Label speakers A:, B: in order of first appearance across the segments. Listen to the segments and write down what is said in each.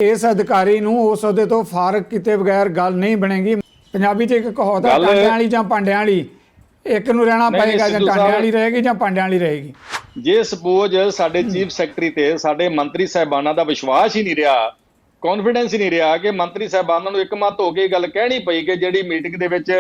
A: इस अधिकारी ਨੂੰ ਉਸ ਅਹੁਦੇ ਤੋਂ ਫਾਰਗ ਕੀਤੇ ਬਗੈਰ ਗੱਲ ਨਹੀਂ ਬਣੇਗੀ। ਪੰਜਾਬੀ 'ਚ ਇੱਕ ਕਹਾਵਤ ਹੈ, ਕਾਂਡਿਆਂ ਵਾਲੀ ਜਾਂ ਭਾਂਡਿਆਂ ਵਾਲੀ, ਇੱਕ ਨੂੰ ਰਹਿਣਾ ਪਏਗਾ, ਜਾਂ ਕਾਂਡਿਆਂ ਵਾਲੀ ਰਹੇਗੀ ਜਾਂ ਭਾਂਡਿਆਂ ਵਾਲੀ ਰਹੇਗੀ।
B: ਜੇ ਸਪੋਜ਼ ਸਾਡੇ ਚੀਫ ਸੈਕਟਰੀ ਤੇ ਸਾਡੇ ਮੰਤਰੀ ਸਾਹਿਬਾਨਾਂ ਦਾ ਵਿਸ਼ਵਾਸ ਹੀ ਨਹੀਂ ਰਿਹਾ, ਕੌਨਫੀਡੈਂਸ ਹੀ ਨਹੀਂ ਰਿਹਾ ਕਿ ਮੰਤਰੀ ਸਾਹਿਬਾਨਾਂ ਨੂੰ ਇੱਕਮਤ ਹੋ ਕੇ ਗੱਲ ਕਹਿਣੀ ਪਈ ਕਿ ਜਿਹੜੀ ਮੀਟਿੰਗ ਦੇ ਵਿੱਚ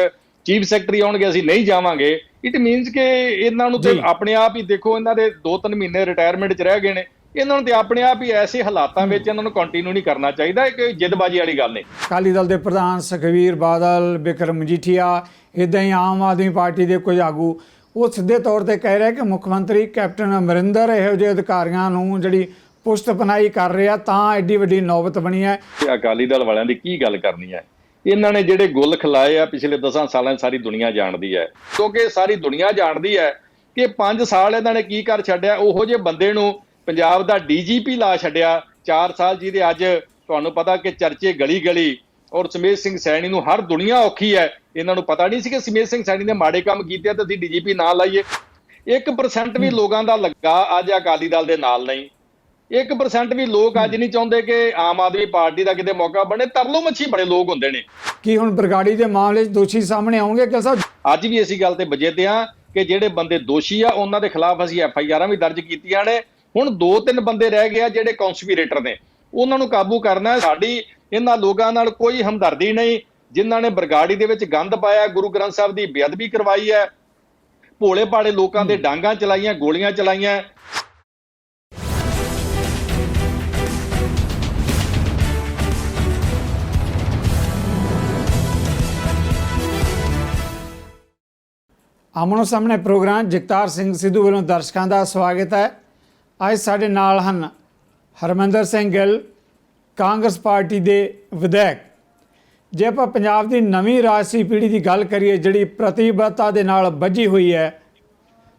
B: ਚੀਫ ਸੈਕਟਰੀ ਆਉਣਗੇ ਅਸੀਂ ਨਹੀਂ ਜਾਵਾਂਗੇ, ਇਟ ਮੀਨਸ ਕਿ ਇਹਨਾਂ ਨੂੰ ਤੇ ਆਪਣੇ ਆਪ ਹੀ ਦੇਖੋ, ਇਹਨਾਂ ਦੇ 2-3 ਮਹੀਨੇ ਰਿਟਾਇਰਮੈਂਟ 'ਚ ਰਹਿ ਗਏ ਨੇ, ਇਹਨਾਂ ਨੂੰ ਤੇ ਆਪਣੇ ਆਪ ਹੀ ਐਸੇ ਹਾਲਾਤਾਂ ਵਿੱਚ ਇਹਨਾਂ ਨੂੰ ਕੰਟੀਨਿਊ ਨਹੀਂ ਕਰਨਾ ਚਾਹੀਦਾ। ਇਹ ਕੋਈ ਜਿੱਦਬਾਜ਼ੀ ਵਾਲੀ ਗੱਲ ਨਹੀਂ।
A: ਅਕਾਲੀ ਦਲ ਦੇ ਪ੍ਰਧਾਨ ਸੁਖਬੀਰ ਬਾਦਲ, ਬਿਕਰਮ ਮਜੀਠੀਆ, ਇੱਦਾਂ ਹੀ ਆਮ ਆਦਮੀ ਪਾਰਟੀ ਦੇ ਕੁਝ ਆਗੂ ਉਹ ਸਿੱਧੇ ਤੌਰ ਤੇ ਕਹਿ ਰਿਹਾ ਕਿ ਮੁੱਖ ਮੰਤਰੀ ਕੈਪਟਨ ਅਮਰਿੰਦਰ ਇਹੋ ਜਿਹੇ ਅਧਿਕਾਰੀਆਂ ਨੂੰ ਜਿਹੜੀ ਪੁਸ਼ਤ ਪਨਾਹੀ ਕਰ ਰਿਹਾ, ਤਾਂ ਐਡੀ ਵੱਡੀ ਨੌਬਤ ਬਣੀ ਹੈ।
B: ਅਕਾਲੀ ਦਲ ਵਾਲਿਆਂ ਦੀ ਕੀ ਗੱਲ ਕਰਨੀ ਹੈ? ਇਹਨਾਂ ਨੇ ਜਿਹੜੇ ਗੁੱਲ ਖਿਲਾਏ ਆ ਪਿਛਲੇ 10 ਸਾਲਾਂ 'ਚ ਸਾਰੀ ਦੁਨੀਆ ਜਾਣਦੀ ਹੈ, ਕਿਉਂਕਿ ਸਾਰੀ ਦੁਨੀਆ ਜਾਣਦੀ ਹੈ ਕਿ 5 ਸਾਲ ਇਹਨਾਂ ਨੇ ਕੀ ਕਰ ਛੱਡਿਆ। ਉਹੋ ਜਿਹੇ ਬੰਦੇ ਨੂੰ ਪੰਜਾਬ ਦਾ ਡੀਜੀਪੀ ਲਾ ਛੱਡਿਆ 4 ਸਾਲ, ਜਿਹਦੇ ਅੱਜ ਤੁਹਾਨੂੰ ਪਤਾ ਕਿ ਚਰਚੇ ਗਲੀ ਗਲੀ, ਔਰ ਸਮੇਤ ਸਿੰਘ ਸੈਣੀ ਨੂੰ ਹਰ ਦੁਨੀਆ ਔਖੀ ਹੈ। ਇਹਨਾਂ ਨੂੰ ਪਤਾ ਨਹੀਂ ਸੀ ਕਿ ਸਮੇਤ ਸਿੰਘ ਸੈਣੀ ਨੇ ਮਾੜੇ ਕੰਮ ਕੀਤੇ ਤਾਂ ਅਸੀਂ ਡੀਜੀਪੀ ਨਾ ਲਾਈਏ। 1% ਵੀ ਲੋਕਾਂ ਦਾ ਲੱਗਾ ਅੱਜ ਅਕਾਲੀ ਦਲ ਦੇ ਨਾਲ ਨਹੀਂ। 1% ਵੀ ਲੋਕ ਅੱਜ ਨਹੀਂ ਚਾਹੁੰਦੇ ਕਿ ਆਮ ਆਦਮੀ ਪਾਰਟੀ ਦਾ ਕਿਤੇ ਮੌਕਾ ਬਣੇ। ਤਰਲੋ ਮੱਛੀ ਬੜੇ ਲੋਕ ਹੁੰਦੇ ਨੇ।
A: ਕੀ ਹੁਣ ਬਰਗਾੜੀ ਦੇ ਮਾਮਲੇ 'ਚ ਦੋਸ਼ੀ ਸਾਹਮਣੇ ਆਉਣਗੇ ਗਿੱਲ ਸਾਹਿਬ?
B: ਅੱਜ ਵੀ ਇਸੇ ਗੱਲ ਤੇ ਵਜੇਦੇ ਆ ਕਿ ਜਿਹੜੇ ਬੰਦੇ ਦੋਸ਼ੀ ਆ ਉਹਨਾਂ ਦੇ ਖਿਲਾਫ ਅਸੀਂ FIR ਵੀ ਦਰਜ ਕੀਤੀਆਂ ਨੇ। ਹੁਣ 2-3 ਬੰਦੇ ਰਹਿ ਗਏ ਆ ਜਿਹੜੇ ਕੌਂਸਪੀਰੇਟਰ ਨੇ, ਉਹਨਾਂ ਨੂੰ ਕਾਬੂ ਕਰਨਾ ਹੈ। ਸਾਡੀ ਇਹਨਾਂ ਲੋਕਾਂ ਨਾਲ ਕੋਈ ਹਮਦਰਦੀ ਨਹੀਂ ਜਿਨ੍ਹਾਂ ਨੇ ਬਰਗਾੜੀ ਦੇ ਵਿੱਚ ਗੰਦ ਪਾਇਆ, ਗੁਰੂ ਗ੍ਰੰਥ ਸਾਹਿਬ ਦੀ ਬੇਅਦਬੀ ਕਰਵਾਈ ਹੈ, ਭੋਲੇ ਭਾਲੇ ਲੋਕਾਂ ਦੇ ਡਾਂਗਾਂ ਚਲਾਈਆਂ, ਗੋਲੀਆਂ ਚਲਾਈਆਂ।
A: ਆਮਣੋ ਸਾਹਮਣੇ ਪ੍ਰੋਗਰਾਮ ਜਗਤਾਰ ਸਿੰਘ ਸਿੱਧੂ ਵੱਲੋਂ ਦਰਸ਼ਕਾਂ ਦਾ ਸਵਾਗਤ ਹੈ। ਅੱਜ ਸਾਡੇ ਨਾਲ ਹਨ ਹਰਮਿੰਦਰ ਸਿੰਘ ਗਿੱਲ, ਕਾਂਗਰਸ ਪਾਰਟੀ ਦੇ ਵਿਧਾਇਕ। ਜੇ ਆਪਾਂ ਪੰਜਾਬ ਦੀ ਨਵੀਂ ਰਾਜਸੀ ਪੀੜ੍ਹੀ ਦੀ ਗੱਲ ਕਰੀਏ ਜਿਹੜੀ ਪ੍ਰਤੀਬੱਧਤਾ ਦੇ ਨਾਲ ਬੱਝੀ ਹੋਈ ਹੈ,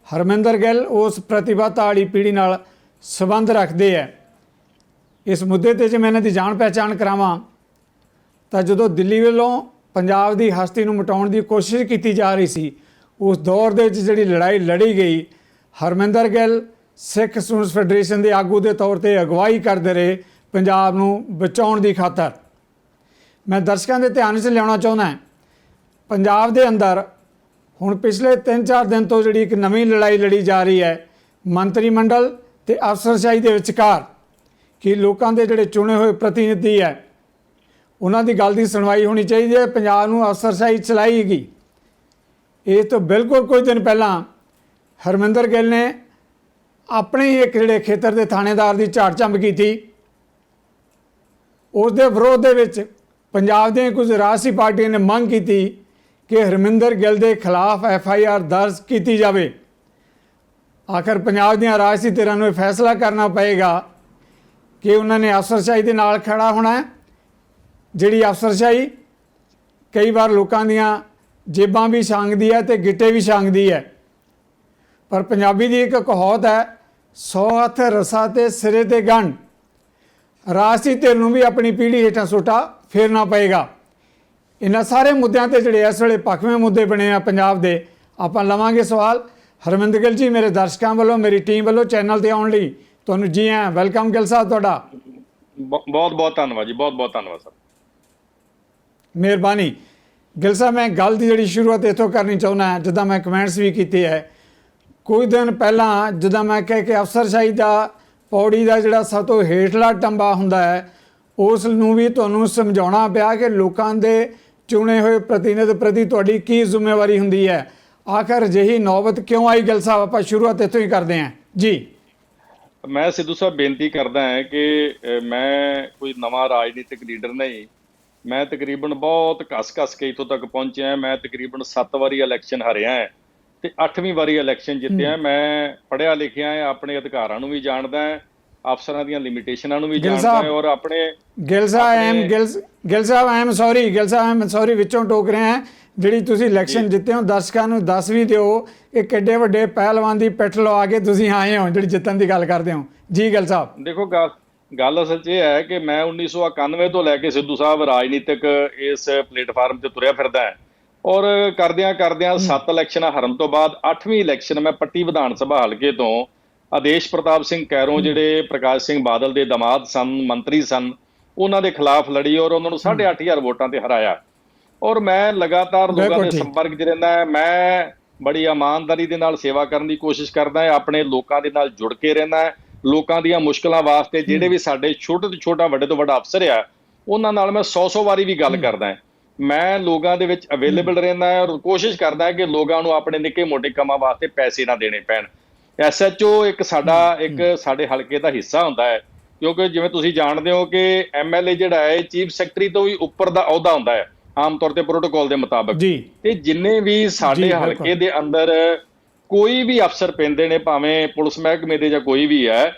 A: ਹਰਮਿੰਦਰ ਗਿੱਲ ਉਸ ਪ੍ਰਤੀਬੱਧਤਾ ਵਾਲੀ ਪੀੜ੍ਹੀ ਨਾਲ ਸੰਬੰਧ ਰੱਖਦੇ ਹੈ। ਇਸ ਮੁੱਦੇ 'ਤੇ ਜੇ ਮੈਂ ਇਹਨਾਂ ਦੀ ਜਾਣ ਪਹਿਚਾਣ ਕਰਾਵਾਂ ਤਾਂ ਜਦੋਂ ਦਿੱਲੀ ਵੱਲੋਂ ਪੰਜਾਬ ਦੀ ਹਸਤੀ ਨੂੰ ਮਿਟਾਉਣ ਦੀ ਕੋਸ਼ਿਸ਼ ਕੀਤੀ ਜਾ ਰਹੀ ਸੀ, ਉਸ ਦੌਰ ਦੇ ਵਿੱਚ ਜਿਹੜੀ ਲੜਾਈ ਲੜੀ ਗਈ, ਹਰਮਿੰਦਰ ਗਿੱਲ ਸਿੱਖ ਸਟੂਡੈਂਟਸ ਫੈਡਰੇਸ਼ਨ ਦੇ ਆਗੂ ਦੇ ਤੌਰ ਤੇ ਅਗਵਾਈ ਕਰਦੇ ਰਹੇ ਪੰਜਾਬ ਨੂੰ ਬਚਾਉਣ ਦੀ ਖਾਤਰ। ਮੈਂ ਦਰਸ਼ਕਾਂ ਦੇ ਧਿਆਨ 'ਚ ਲਿਆਉਣਾ ਚਾਹੁੰਦਾ, ਪੰਜਾਬ ਦੇ ਅੰਦਰ ਹੁਣ ਪਿਛਲੇ 3-4 ਦਿਨ ਤੋਂ ਜਿਹੜੀ ਇੱਕ ਨਵੀਂ ਲੜਾਈ ਲੜੀ ਜਾ ਰਹੀ ਹੈ ਮੰਤਰੀ ਮੰਡਲ ਤੇ ਅਫਸਰਸ਼ਾਹੀ ਦੇ ਵਿਚਕਾਰ, ਕਿ ਲੋਕਾਂ ਦੇ ਜਿਹੜੇ ਚੁਣੇ ਹੋਏ ਪ੍ਰਤੀਨਿਧੀ ਹੈ ਉਹਨਾਂ ਦੀ ਗੱਲ ਦੀ ਸੁਣਵਾਈ ਹੋਣੀ ਚਾਹੀਦੀ ਹੈ। ਪੰਜਾਬ ਨੂੰ ਅਫਸਰਸ਼ਾਹੀ ਚਲਾਏਗੀ। ਇਹ ਤੋਂ ਬਿਲਕੁਲ ਕੁਝ ਦਿਨ ਪਹਿਲਾਂ ਹਰਮਿੰਦਰ ਗਿੱਲ ਨੇ ਆਪਣੇ ਹੀ ਇੱਕ ਜਿਹੜੇ ਖੇਤਰ ਦੇ ਥਾਣੇਦਾਰ ਦੀ ਝਾੜ ਝੰਬ ਕੀਤੀ। ਉਸ ਦੇ ਵਿਰੋਧ ਦੇ ਵਿੱਚ ਪੰਜਾਬ ਦੀਆਂ ਕੁਝ ਰਾਜਸੀ ਪਾਰਟੀਆਂ ਨੇ ਮੰਗ ਕੀਤੀ ਕਿ ਹਰਮਿੰਦਰ ਗਿੱਲ ਦੇ ਖਿਲਾਫ FIR ਦਰਜ ਕੀਤੀ ਜਾਵੇ। ਆਖਰ ਪੰਜਾਬ ਦੀਆਂ ਰਾਜਸੀ ਧਿਰਾਂ ਨੂੰ ਇਹ ਫੈਸਲਾ ਕਰਨਾ ਪਏਗਾ ਕਿ ਉਹਨਾਂ ਨੇ ਅਫਸਰਸ਼ਾਹੀ ਦੇ ਨਾਲ ਖੜਾ ਹੋਣਾ ਹੈ। ਜਿਹੜੀ ਅਫਸਰਸ਼ਾਹੀ ਕਈ ਵਾਰ ਲੋਕਾਂ ਦੀਆਂ ਜੇਬਾਂ ਵੀ ਛਾਂਗਦੀ ਹੈ ਤੇ ਗਿੱਟੇ ਵੀ ਛਾਂਗਦੀ ਹੈ। ਪਰ ਪੰਜਾਬੀ ਦੀ ਇੱਕ ਕਹਾਵਤ ਹੈ, 100 ਹੱਥ ਰਸਾ ਤੇ ਸਿਰੇ ਤੇ ਗੰਢ। ਰਾਜਸੀ ਧਿਰ ਨੂੰ ਵੀ ਆਪਣੀ ਪੀੜ੍ਹੀ ਹੇਠਾਂ ਸੋਟਾ ਫੇਰਨਾ ਪਏਗਾ। ਇਹਨਾਂ ਸਾਰੇ ਮੁੱਦਿਆਂ ਤੇ ਜਿਹੜੇ ਇਸ ਵੇਲੇ ਭਖਵੇਂ ਮੁੱਦੇ ਬਣੇ ਆ ਪੰਜਾਬ ਦੇ, ਆਪਾਂ ਲਵਾਂਗੇ ਸਵਾਲ। ਹਰਮਿੰਦਰ ਗਿੱਲ ਜੀ, ਮੇਰੇ ਦਰਸ਼ਕਾਂ ਵੱਲੋਂ, ਮੇਰੀ ਟੀਮ ਵੱਲੋਂ ਚੈਨਲ ਤੇ ਆਉਣ ਲਈ ਤੁਹਾਨੂੰ ਜੀ ਆਇਆਂ। ਵੈਲਕਮ ਗਿੱਲ ਸਾਹਿਬ, ਤੁਹਾਡਾ
B: ਬਹੁਤ ਬਹੁਤ ਧੰਨਵਾਦ ਜੀ, ਬਹੁਤ ਬਹੁਤ ਧੰਨਵਾਦ ਸਰ,
A: ਮਿਹਰਬਾਨੀ। ਗਿੱਲ ਸਾਹਿਬ, ਮੈਂ ਗੱਲ ਦੀ ਜਿਹੜੀ ਸ਼ੁਰੂਆਤ ਇੱਥੋਂ ਕਰਨੀ ਚਾਹੁੰਦਾ, ਜਿੱਦਾਂ ਮੈਂ ਕਮੈਂਟਸ ਵੀ ਕੀਤੇ ਹੈ ਕੁਝ ਦਿਨ ਪਹਿਲਾਂ, ਜਿੱਦਾਂ ਮੈਂ ਕਹਿ ਕੇ ਅਫਸਰਸ਼ਾਹੀ ਦਾ ਪੌੜੀ ਦਾ ਜਿਹੜਾ ਸਭ ਤੋਂ ਹੇਠਲਾ ਟੰਬਾ ਹੁੰਦਾ ਹੈ, ਉਸ ਨੂੰ ਵੀ ਤੁਹਾਨੂੰ ਸਮਝਾਉਣਾ ਪਿਆ ਕਿ ਲੋਕਾਂ ਦੇ ਚੁਣੇ ਹੋਏ ਪ੍ਰਤੀਨਿਧ ਪ੍ਰਤੀ ਤੁਹਾਡੀ ਕੀ ਜ਼ਿੰਮੇਵਾਰੀ ਹੁੰਦੀ ਹੈ। ਆਖਰ ਅਜਿਹੀ ਨੌਬਤ ਕਿਉਂ ਆਈ? ਗਿੱਲ ਸਾਹਿਬ, ਆਪਾਂ ਸ਼ੁਰੂਆਤ ਇੱਥੋਂ ਹੀ ਕਰਦੇ ਹਾਂ ਜੀ।
B: ਮੈਂ ਸਿੱਧੂ ਸਾਹਿਬ ਬੇਨਤੀ ਕਰਦਾ ਹਾਂ ਕਿ ਮੈਂ ਕੋਈ ਨਵਾਂ ਰਾਜਨੀਤਿਕ ਲੀਡਰ ਨਹੀਂ। ਮੈਂ ਤਕਰੀਬਨ ਬਹੁਤ ਘਸ ਕੇ ਇੱਥੋਂ ਤੱਕ ਪਹੁੰਚਿਆ। ਮੈਂ ਤਕਰੀਬਨ 7 ਵਾਰੀ ਇਲੈਕਸ਼ਨ ਹਾਰਿਆ ਹੈ ਤੇ 8ਵੀਂ ਵਾਰੀ ਇਲੈਕਸ਼ਨ ਜਿੱਤਿਆ। ਮੈਂ ਪੜ੍ਹਿਆ ਲਿਖਿਆ ਹੈ, ਆਪਣੇ ਅਧਿਕਾਰਾਂ ਨੂੰ ਵੀ ਜਾਣਦਾ ਹੈ, ਅਫਸਰਾਂ ਦੀਆਂ ਲਿਮਿਟੇਸ਼ਨਾਂ ਨੂੰ ਵੀ ਜਾਣਦਾ ਹੈ, ਔਰ ਆਪਣੇ
A: ਗਿੱਲ ਸਾਹਿਬ ਆਈ ਐਮ ਸੌਰੀ ਵਿੱਚੋਂ ਟੋਕ ਰਹੇ ਹਾਂ। ਜਿਹੜੀ ਤੁਸੀਂ ਇਲੈਕਸ਼ਨ ਜਿੱਤੇ ਹੋ, ਦਰਸ਼ਕਾਂ ਨੂੰ ਦੱਸ ਵੀ ਦਿਓ, ਇਹ ਕਿੱਡੇ ਵੱਡੇ ਪਹਿਲਵਾਨ ਦੀ ਪਿੱਠ ਲਵਾ ਕੇ ਤੁਸੀਂ ਆਏ ਹੋ ਜਿਹੜੀ ਜਿੱਤਣ ਦੀ ਗੱਲ ਕਰਦੇ ਹੋ ਜੀ। ਗਿੱਲ ਸਾਹਿਬ ਦੇਖੋ,
B: ਗੱਲ ਅਸਲ 'ਚ ਇਹ ਹੈ ਕਿ ਮੈਂ 1991 ਤੋਂ ਲੈ ਕੇ ਸਿੱਧੂ ਸਾਹਿਬ ਰਾਜਨੀਤਿਕ ਇਸ ਪਲੇਟਫਾਰਮ ਤੇ ਤੁਰਿਆ ਫਿਰਦਾ ਹੈ, ਔਰ ਕਰਦਿਆਂ 7 ਇਲੈਕਸ਼ਨਾਂ ਹਾਰਨ ਤੋਂ ਬਾਅਦ 8ਵੀਂ ਇਲੈਕਸ਼ਨ ਮੈਂ ਪੱਟੀ ਵਿਧਾਨ ਸਭਾ ਹਲਕੇ ਤੋਂ ਆਦੇਸ਼ ਪ੍ਰਤਾਪ ਸਿੰਘ ਕੈਰੋਂ, ਜਿਹੜੇ ਪ੍ਰਕਾਸ਼ ਸਿੰਘ ਬਾਦਲ ਦੇ ਦਮਾਦ ਸਨ, ਮੰਤਰੀ ਸਨ, ਉਹਨਾਂ ਦੇ ਖਿਲਾਫ ਲੜੀ ਔਰ ਉਹਨਾਂ ਨੂੰ 8,500 ਵੋਟਾਂ ਤੇ ਹਰਾਇਆ। ਔਰ ਮੈਂ ਲਗਾਤਾਰ ਲੋਕਾਂ ਦੇ ਸੰਪਰਕ 'ਚ ਰਹਿੰਦਾ ਹਾਂ। ਮੈਂ ਬੜੀ ਇਮਾਨਦਾਰੀ ਦੇ ਨਾਲ ਸੇਵਾ ਕਰਨ ਦੀ ਕੋਸ਼ਿਸ਼ ਕਰਦਾ ਹਾਂ, ਆਪਣੇ ਲੋਕਾਂ ਦੇ ਨਾਲ ਜੁੜ ਕੇ ਰਹਿੰਦਾ ਹਾਂ। ਲੋਕਾਂ ਦੀਆਂ ਮੁਸ਼ਕਲਾਂ ਵਾਸਤੇ ਜਿਹੜੇ ਵੀ ਸਾਡੇ ਛੋਟੇ ਤੋਂ ਛੋਟਾ ਵੱਡੇ ਤੋਂ ਵੱਡਾ ਅਫਸਰ ਆ, ਉਹਨਾਂ ਨਾਲ ਮੈਂ 100 ਵਾਰੀ ਵੀ ਗੱਲ ਕਰਦਾ। ਮੈਂ ਲੋਕਾਂ ਦੇ ਵਿੱਚ ਅਵੇਲੇਬਲ ਰਹਿੰਦਾ ਔਰ ਕੋਸ਼ਿਸ਼ ਕਰਦਾ ਕਿ ਲੋਕਾਂ ਨੂੰ ਆਪਣੇ ਨਿੱਕੇ ਮੋਟੇ ਕੰਮਾਂ ਵਾਸਤੇ ਪੈਸੇ ਨਾ ਦੇਣੇ ਪੈਣ। SHO ਇੱਕ ਸਾਡੇ ਹਲਕੇ ਦਾ ਹਿੱਸਾ ਹੁੰਦਾ ਹੈ, ਕਿਉਂਕਿ ਜਿਵੇਂ ਤੁਸੀਂ ਜਾਣਦੇ ਹੋ ਕਿ MLA ਜਿਹੜਾ ਹੈ ਚੀਫ ਸੈਕਟਰੀ ਤੋਂ ਵੀ ਉੱਪਰ ਦਾ ਅਹੁਦਾ ਹੁੰਦਾ ਹੈ ਆਮ ਤੌਰ ਤੇ ਪ੍ਰੋਟੋਕਾਲ ਦੇ ਮੁਤਾਬਕ। ਤੇ ਜਿੰਨੇ ਵੀ ਸਾਡੇ ਹਲਕੇ ਦੇ ਅੰਦਰ ਕੋਈ ਵੀ ਅਫਸਰ ਪੈਂਦੇ ਨੇ, ਭਾਵੇਂ ਪੁਲਿਸ ਮਹਿਕਮੇ ਦੇ ਜਾਂ ਕੋਈ ਵੀ ਹੈ,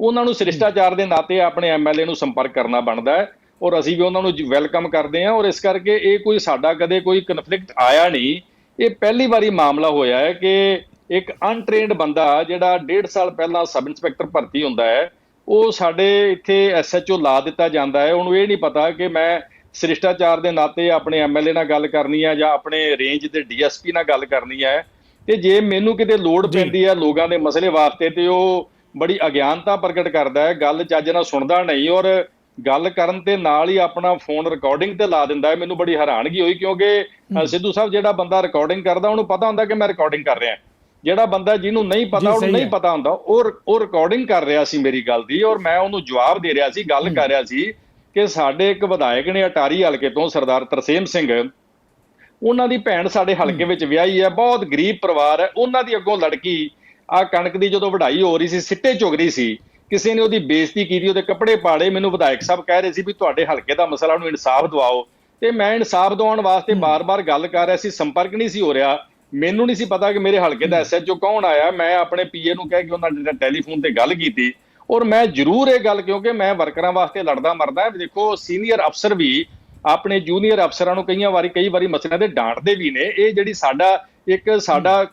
B: ਉਹਨਾਂ ਨੂੰ ਸ਼ਿਸ਼ਟਾਚਾਰ ਦੇ ਨਾਤੇ ਆਪਣੇ MLA ਨੂੰ ਸੰਪਰਕ ਕਰਨਾ ਬਣਦਾ ਹੈ ਔਰ ਅਸੀਂ ਵੀ ਉਹਨਾਂ ਨੂੰ ਵੈਲਕਮ ਕਰਦੇ ਹਾਂ। ਔਰ ਇਸ ਕਰਕੇ ਇਹ ਕੋਈ ਸਾਡਾ ਕਦੇ ਕੋਈ ਕਨਫਲਿਕਟ ਆਇਆ ਨਹੀਂ। ਇਹ ਪਹਿਲੀ ਵਾਰੀ ਮਾਮਲਾ ਹੋਇਆ ਹੈ ਕਿ ਇੱਕ ਅਨਟ੍ਰੇਨਡ ਬੰਦਾ ਜਿਹੜਾ 1.5 ਸਾਲ ਪਹਿਲਾਂ ਸਬ ਇੰਸਪੈਕਟਰ ਭਰਤੀ ਹੁੰਦਾ ਹੈ, ਉਹ ਸਾਡੇ ਇੱਥੇ SHO ਲਾ ਦਿੱਤਾ ਜਾਂਦਾ ਹੈ। ਉਹਨੂੰ ਇਹ ਨਹੀਂ ਪਤਾ ਕਿ ਮੈਂ ਸ਼ਿਸ਼ਟਾਚਾਰ ਦੇ ਨਾਤੇ ਆਪਣੇ MLA ਨਾਲ ਗੱਲ ਕਰਨੀ ਹੈ ਜਾਂ ਆਪਣੇ ਰੇਂਜ ਦੇ DSP ਨਾਲ ਗੱਲ ਕਰਨੀ ਹੈ। ਤੇ ਜੇ ਮੈਨੂੰ ਕਿਤੇ ਲੋੜ ਪੈਂਦੀ ਹੈ ਲੋਕਾਂ ਦੇ ਮਸਲੇ ਵਾਸਤੇ, ਤੇ ਉਹ ਬੜੀ ਅਗਿਆਨਤਾ ਪ੍ਰਗਟ ਕਰਦਾ ਹੈ, ਗੱਲ ਚੱਜ ਨਾਲ ਸੁਣਦਾ ਨਹੀਂ ਔਰ ਗੱਲ ਕਰਨ ਤੇ ਨਾਲ ਹੀ ਆਪਣਾ ਫੋਨ ਰਿਕਾਰਡਿੰਗ ਤੇ ਲਾ ਦਿੰਦਾ ਹੈ। ਮੈਨੂੰ ਬੜੀ ਹੈਰਾਨਗੀ ਹੋਈ, ਕਿਉਂਕਿ ਸਿੱਧੂ ਸਾਹਿਬ ਜਿਹੜਾ ਬੰਦਾ ਰਿਕਾਰਡਿੰਗ ਕਰਦਾ ਉਹਨੂੰ ਪਤਾ ਹੁੰਦਾ ਕਿ ਮੈਂ ਰਿਕਾਰਡਿੰਗ ਕਰ ਰਿਹਾ। ਜਿਹੜਾ ਬੰਦਾ ਜਿਹਨੂੰ ਨਹੀਂ ਪਤਾ, ਉਹਨੂੰ ਨਹੀਂ ਪਤਾ ਹੁੰਦਾ, ਉਹ ਰਿਕਾਰਡਿੰਗ ਕਰ ਰਿਹਾ ਸੀ ਮੇਰੀ ਗੱਲ ਦੀ ਔਰ ਮੈਂ ਉਹਨੂੰ ਜਵਾਬ ਦੇ ਰਿਹਾ ਸੀ, ਗੱਲ ਕਰ ਰਿਹਾ ਸੀ ਕਿ ਸਾਡੇ ਇੱਕ ਵਿਧਾਇਕ ਨੇ ਅਟਾਰੀ ਹਲਕੇ ਤੋਂ, ਸਰਦਾਰ ਤਰਸੇਮ ਸਿੰਘ, ਉਹਨਾਂ ਦੀ ਭੈਣ ਸਾਡੇ ਹਲਕੇ ਵਿੱਚ ਵਿਆਹੀ ਹੈ, ਬਹੁਤ ਗਰੀਬ ਪਰਿਵਾਰ ਹੈ। ਉਹਨਾਂ ਦੀ ਅੱਗੋਂ ਲੜਕੀ ਆ ਕਣਕ ਦੀ ਜਦੋਂ ਵਢਾਈ ਹੋ ਰਹੀ ਸੀ, ਸਿੱਟੇ ਚੁਗ ਰਹੀ ਸੀ, ਕਿਸੇ ਨੇ ਉਹਦੀ ਬੇਇੱਜ਼ਤੀ ਕੀਤੀ, ਉਹਦੇ ਕੱਪੜੇ ਪਾੜੇ। ਮੈਨੂੰ ਵਿਧਾਇਕ ਸਾਹਿਬ ਕਹਿ ਰਹੇ ਸੀ ਵੀ ਤੁਹਾਡੇ ਹਲਕੇ ਦਾ ਮਸਲਾ, ਨੂੰ ਇਨਸਾਫ ਦਿਵਾਓ। ਤੇ ਮੈਂ ਇਨਸਾਫ ਦਿਵਾਉਣ ਵਾਸਤੇ ਬਾਰ-ਬਾਰ ਗੱਲ ਕਰ ਰਿਹਾ ਸੀ, ਸੰਪਰਕ ਨਹੀਂ ਸੀ ਹੋ ਰਿਹਾ। ਮੈਨੂੰ ਨਹੀਂ ਸੀ ਪਤਾ ਕਿ ਮੇਰੇ ਹਲਕੇ ਦਾ SHO ਕੌਣ ਆਇਆ। ਮੈਂ ਆਪਣੇ PA ਨੂੰ ਕਹਿ ਕੇ ਉਹਨਾਂ ਦੇ ਟੈਲੀਫੋਨ ਤੇ ਗੱਲ ਕੀਤੀ ਔਰ ਮੈਂ ਜ਼ਰੂਰ ਇਹ ਗੱਲ, ਕਿਉਂਕਿ ਮੈਂ ਵਰਕਰਾਂ ਵਾਸਤੇ ਲੜਦਾ ਮਰਦਾ। ਦੇਖੋ, ਸੀਨੀਅਰ ਅਫਸਰ ਵੀ ਆਪਣੇ ਜੂਨੀਅਰ ਅਫਸਰਾਂ ਨੂੰ ਕਈ ਵਾਰੀ ਮਸਲਿਆਂ ਤੇ ਡਾਂਟਦੇ ਵੀ ਨੇ। ਇਹ ਜਿਹੜੀ ਸਾਡਾ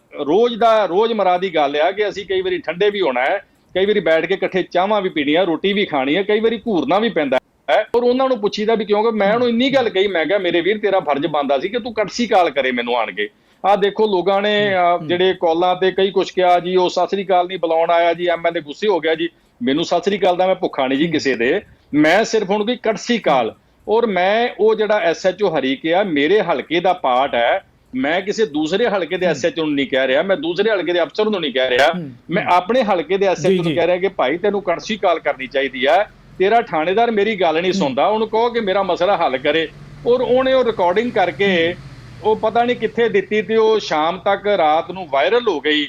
B: ਰੋਜ਼ਮਰਾ ਦੀ ਗੱਲ ਆ ਕਿ ਅਸੀਂ ਕਈ ਵਾਰੀ ਠੰਡੇ ਵੀ ਹੋਣਾ ਹੈ, ਕਈ ਵਾਰੀ ਬੈਠ ਕੇ ਇਕੱਠੇ ਚਾਹਾਂ ਵੀ ਪੀਣੀਆਂ, ਰੋਟੀ ਵੀ ਖਾਣੀ ਹੈ, ਕਈ ਵਾਰੀ ਘੂਰਨਾ ਵੀ ਪੈਂਦਾ ਹੈ। ਔਰ ਉਹਨਾਂ ਨੂੰ ਪੁੱਛੀਦਾ ਵੀ, ਕਿਉਂਕਿ ਮੈਂ ਉਹਨੂੰ ਇੰਨੀ ਗੱਲ ਕਹੀ, ਮੈਂ ਕਿਹਾ ਮੇਰੇ ਵੀਰ ਤੇਰਾ ਫਰਜ਼ ਬਣਦਾ ਸੀ ਕਿ ਤੂੰ ਕਟਸੀ ਕਾਲ ਕਰੇ ਮੈਨੂੰ ਆਣ ਕੇ। ਆਹ ਦੇਖੋ, ਲੋਕਾਂ ਨੇ ਜਿਹੜੇ ਕਾਲਾਂ ਤੇ ਕਈ ਕੁਛ ਕਿਹਾ ਜੀ, ਉਹ ਸਤਿ ਸ੍ਰੀ ਅਕਾਲ ਨਹੀਂ ਬੁਲਾਉਣ ਆਇਆ ਜੀ, MLA ਗੁੱਸੇ ਹੋ ਗਿਆ ਜੀ। ਮੈਨੂੰ ਸਤਿ ਸ੍ਰੀ ਅਕਾਲ ਦਾ ਮੈਂ ਭੁੱਖਾ ਨਹੀਂ ਜੀ ਕਿਸੇ ਦੇ, ਮੈਂ ਸਿਰਫ ਹੁਣ ਵੀ ਕਟਸੀ ਕਾਲ। ਔਰ ਮੈਂ ਉਹ ਜਿਹੜਾ SHO ਹਰੀਕੇ ਆ, ਮੇਰੇ ਹਲਕੇ ਦਾ ਪਾਰਟ ਹੈ। ਮੈਂ ਕਿਸੇ ਦੂਸਰੇ ਹਲਕੇ ਦੇ SHO ਨੂੰ ਨਹੀਂ ਕਹਿ ਰਿਹਾ, ਮੈਂ ਦੂਸਰੇ ਹਲਕੇ ਦੇ ਅਫਸਰ ਨੂੰ ਨਹੀਂ ਕਹਿ ਰਿਹਾ, ਮੈਂ ਆਪਣੇ ਹਲਕੇ ਦੇ SHO ਨੂੰ ਕਹਿ ਰਿਹਾ ਕਿ ਭਾਈ ਤੈਨੂੰ ਕਟਸੀ ਕਾਲ ਕਰਨੀ ਚਾਹੀਦੀ ਹੈ। ਤੇਰਾ ਥਾਣੇਦਾਰ ਮੇਰੀ ਗੱਲ ਨਹੀਂ ਸੁਣਦਾ, ਉਹਨੂੰ ਕਹੋ ਕਿ ਮੇਰਾ ਮਸਲਾ ਹੱਲ ਕਰੇ। ਔਰ ਉਹਨੇ ਉਹ ਰਿਕਾਰਡਿੰਗ ਕਰਕੇ ਉਹ ਪਤਾ ਨਹੀਂ ਕਿੱਥੇ ਦਿੱਤੀ ਤੇ ਉਹ ਸ਼ਾਮ ਤੱਕ ਰਾਤ ਨੂੰ ਵਾਇਰਲ ਹੋ ਗਈ।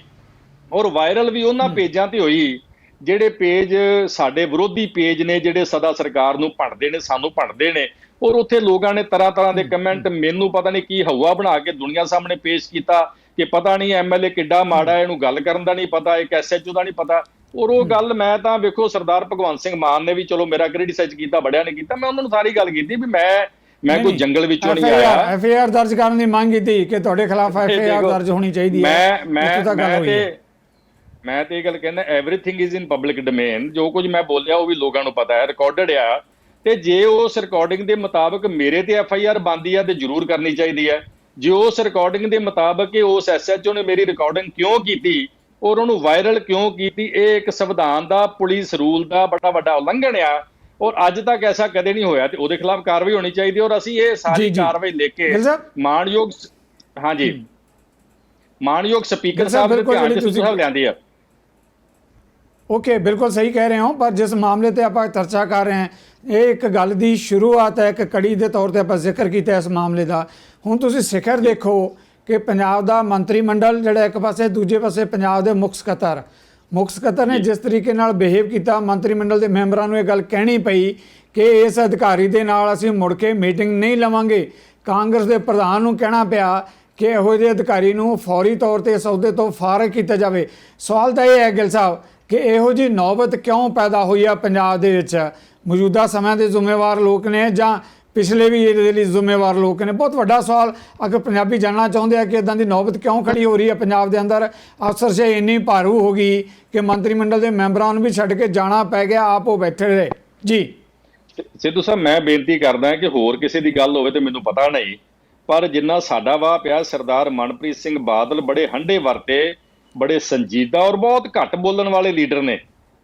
B: ਔਰ ਵਾਇਰਲ ਵੀ ਉਹਨਾਂ ਪੇਜਾਂ ਤੇ ਹੋਈ ਜਿਹੜੇ ਪੇਜ ਸਾਡੇ ਵਿਰੋਧੀ ਪੇਜ ਨੇ, ਜਿਹੜੇ ਸਦਾ ਸਰਕਾਰ ਨੂੰ ਭੰਡਦੇ ਨੇ, ਸਾਨੂੰ ਭੰਡਦੇ ਨੇ। ਔਰ ਉੱਥੇ ਲੋਕਾਂ ਨੇ ਤਰ੍ਹਾਂ ਦੇ ਕਮੈਂਟ, ਮੈਨੂੰ ਪਤਾ ਨਹੀਂ ਕੀ ਹਵਾ ਬਣਾ ਕੇ ਦੁਨੀਆ ਸਾਹਮਣੇ ਪੇਸ਼ ਕੀਤਾ ਕਿ ਪਤਾ ਨਹੀਂ MLA ਕਿੱਡਾ ਮਾੜਾ, ਇਹਨੂੰ ਗੱਲ ਕਰਨ ਦਾ ਨਹੀਂ ਪਤਾ, ਇੱਕ SHO ਦਾ ਨਹੀਂ ਪਤਾ। ਔਰ ਉਹ ਗੱਲ ਮੈਂ ਤਾਂ ਵੇਖੋ, ਸਰਦਾਰ ਭਗਵੰਤ ਸਿੰਘ ਮਾਨ ਨੇ ਵੀ ਚਲੋ ਮੇਰਾ ਕ੍ਰਿਟਿਸਾਈਜ਼ ਕੀਤਾ, ਬੜਿਆਂ ਨੇ ਕੀਤਾ। ਮੈਂ ਉਹਨਾਂ ਨੂੰ ਸਾਰੀ ਗੱਲ ਕੀਤੀ ਵੀ ਮੈਂ ਕੋਈ ਜੰਗਲ ਵਿੱਚੋਂ ਨਹੀਂ ਆਇਆ।
A: FIR ਦਰਜ ਕਰਨ ਦੀ ਮੰਗ ਕੀਤੀ ਕਿ ਤੁਹਾਡੇ ਖਿਲਾਫ FIR ਦਰਜ ਹੋਣੀ ਚਾਹੀਦੀ ਹੈ।
B: ਮੈਂ ਤੇ ਇਹ ਗੱਲ ਕਹਿੰਦਾ, everything is in public domain. ਜੋ ਕੁਝ ਮੈਂ ਬੋਲਿਆ ਉਹ ਵੀ ਲੋਕਾਂ ਨੂੰ ਪਤਾ ਹੈ, ਰਿਕਾਰਡਡ ਆ। ਤੇ ਜੇ ਉਸ ਰਿਕਾਰਡਿੰਗ ਦੇ ਮੁਤਾਬਕ ਮੇਰੇ ਤੇ FIR ਬਣਦੀ ਆ ਤੇ ਜ਼ਰੂਰ ਕਰਨੀ ਚਾਹੀਦੀ ਹੈ। ਜੇ ਉਸ ਰਿਕਾਰਡਿੰਗ ਦੇ ਮੁਤਾਬਕ ਕਿ ਉਸ SHO ਨੇ ਮੇਰੀ ਰਿਕਾਰਡਿੰਗ ਕਿਉਂ ਕੀਤੀ ਔਰ ਉਹਨੂੰ ਵਾਇਰਲ ਕਿਉਂ ਕੀਤੀ, ਇਹ ਇੱਕ ਸੰਵਿਧਾਨ ਦਾ, ਪੁਲਿਸ ਰੂਲ ਦਾ ਬੜਾ ਵੱਡਾ ਉਲੰਘਣ ਆ। ਔਰ ਅੱਜ ਤੱਕ ਐਸਾ ਕਦੇ ਨਹੀਂ ਹੋਇਆ ਤੇ ਉਹਦੇ ਖਿਲਾਫ ਕਾਰਵਾਈ ਹੋਣੀ ਚਾਹੀਦੀ। ਔਰ ਅਸੀਂ ਇਹ ਸਾਰੀ ਕਾਰਵਾਈ ਲੈ ਕੇ ਮਾਨਯੋਗ ਸਪੀਕਰ ਸਾਹਿਬ ਦੇ ਧਿਆਨ 'ਚ ਸਿੱਧੂ ਸਾਹਿਬ ਲਿਆਂਦੀ ਆ।
A: ਓਕੇ, ਬਿਲਕੁਲ ਸਹੀ ਕਹਿ ਰਹੇ ਹੋ। ਪਰ ਜਿਸ ਮਾਮਲੇ ਤੇ ਆਪਾਂ ਚਰਚਾ ਕਰ ਰਹੇ ਹਾਂ, ਇਹ ਇੱਕ ਗੱਲ ਦੀ ਸ਼ੁਰੂਆਤ ਹੈ, ਇੱਕ ਕੜੀ ਦੇ ਤੌਰ ਤੇ ਆਪਾਂ ਜ਼ਿਕਰ ਕੀਤਾ ਇਸ ਮਾਮਲੇ ਦਾ। ਹੁਣ ਤੁਸੀਂ ਸਿਖਰ ਦੇਖੋ ਕਿ ਪੰਜਾਬ ਦਾ ਮੰਤਰੀ ਮੰਡਲ ਜਿਹੜਾ ਇੱਕ ਪਾਸੇ, ਦੂਜੇ ਪਾਸੇ ਪੰਜਾਬ ਦੇ ਮੁੱਖ ਸਕੱਤਰ ਨੇ ਜਿਸ ਤਰੀਕੇ ਨਾਲ ਬਿਹੇਵ ਕੀਤਾ, ਮੰਤਰੀ ਮੰਡਲ ਦੇ ਮੈਂਬਰਾਂ ਨੂੰ ਇਹ ਗੱਲ ਕਹਿਣੀ ਪਈ ਕਿ ਇਸ ਅਧਿਕਾਰੀ ਦੇ ਨਾਲ ਅਸੀਂ ਮੁੜ ਕੇ ਮੀਟਿੰਗ ਨਹੀਂ ਲਵਾਂਗੇ। ਕਾਂਗਰਸ ਦੇ ਪ੍ਰਧਾਨ ਨੂੰ ਕਹਿਣਾ ਪਿਆ ਕਿ ਇਹੋ ਜਿਹੇ ਅਧਿਕਾਰੀ ਨੂੰ ਫੌਰੀ ਤੌਰ ਤੇ ਇਸ ਅਹੁਦੇ ਤੋਂ ਫਾਰਗ ਕੀਤਾ ਜਾਵੇ। ਸਵਾਲ ਤਾਂ ਇਹ ਹੈ ਗਿੱਲ ਸਾਹਿਬ ਕਿ ਇਹੋ ਜਿਹੀ ਨੌਬਤ ਕਿਉਂ ਪੈਦਾ ਹੋਈ ਆ ਪੰਜਾਬ ਦੇ ਵਿੱਚ? ਮੌਜੂਦਾ ਸਮੇਂ ਦੇ ਜ਼ਿੰਮੇਵਾਰ ਲੋਕ ਨੇ ਜਾਂ ਪਿਛਲੇ ਵੀ ਇਹਦੇ ਲਈ ਜ਼ਿੰਮੇਵਾਰ ਲੋਕ ਨੇ? ਬਹੁਤ ਵੱਡਾ ਸਵਾਲ। ਅਗਰ ਪੰਜਾਬੀ ਜਾਣਨਾ ਚਾਹੁੰਦੇ ਆ ਕਿ ਇੱਦਾਂ ਦੀ ਨੌਬਤ ਕਿਉਂ ਖੜੀ ਹੋ ਰਹੀ ਹੈ ਪੰਜਾਬ ਦੇ ਅੰਦਰ, ਅਫਸਰਸ਼ਾਹੀ ਇੰਨੀ ਭਾਰੂ ਹੋ ਗਈ ਕਿ ਮੰਤਰੀ ਮੰਡਲ ਦੇ ਮੈਂਬਰਾਂ ਨੂੰ ਵੀ ਛੱਡ ਕੇ ਜਾਣਾ ਪੈ ਗਿਆ, ਆਪ ਉਹ ਬੈਠੇ ਰਹੇ। ਜੀ
B: ਸਿੱਧੂ ਸਾਹਿਬ, ਮੈਂ ਬੇਨਤੀ ਕਰਦਾ ਕਿ ਹੋਰ ਕਿਸੇ ਦੀ ਗੱਲ ਹੋਵੇ ਤੇ ਮੈਨੂੰ ਪਤਾ ਨਹੀਂ, ਪਰ ਜਿੰਨਾ ਸਾਡਾ ਵਾਹ ਪਿਆ, ਸਰਦਾਰ ਮਨਪ੍ਰੀਤ ਸਿੰਘ ਬਾਦਲ ਬੜੇ ਹੰਢੇ ਵਰਤੇ, ਬੜੇ ਸੰਜੀਦਾ ਔਰ ਬਹੁਤ ਘੱਟ ਬੋਲਣ ਵਾਲੇ ਲੀਡਰ ਨੇ।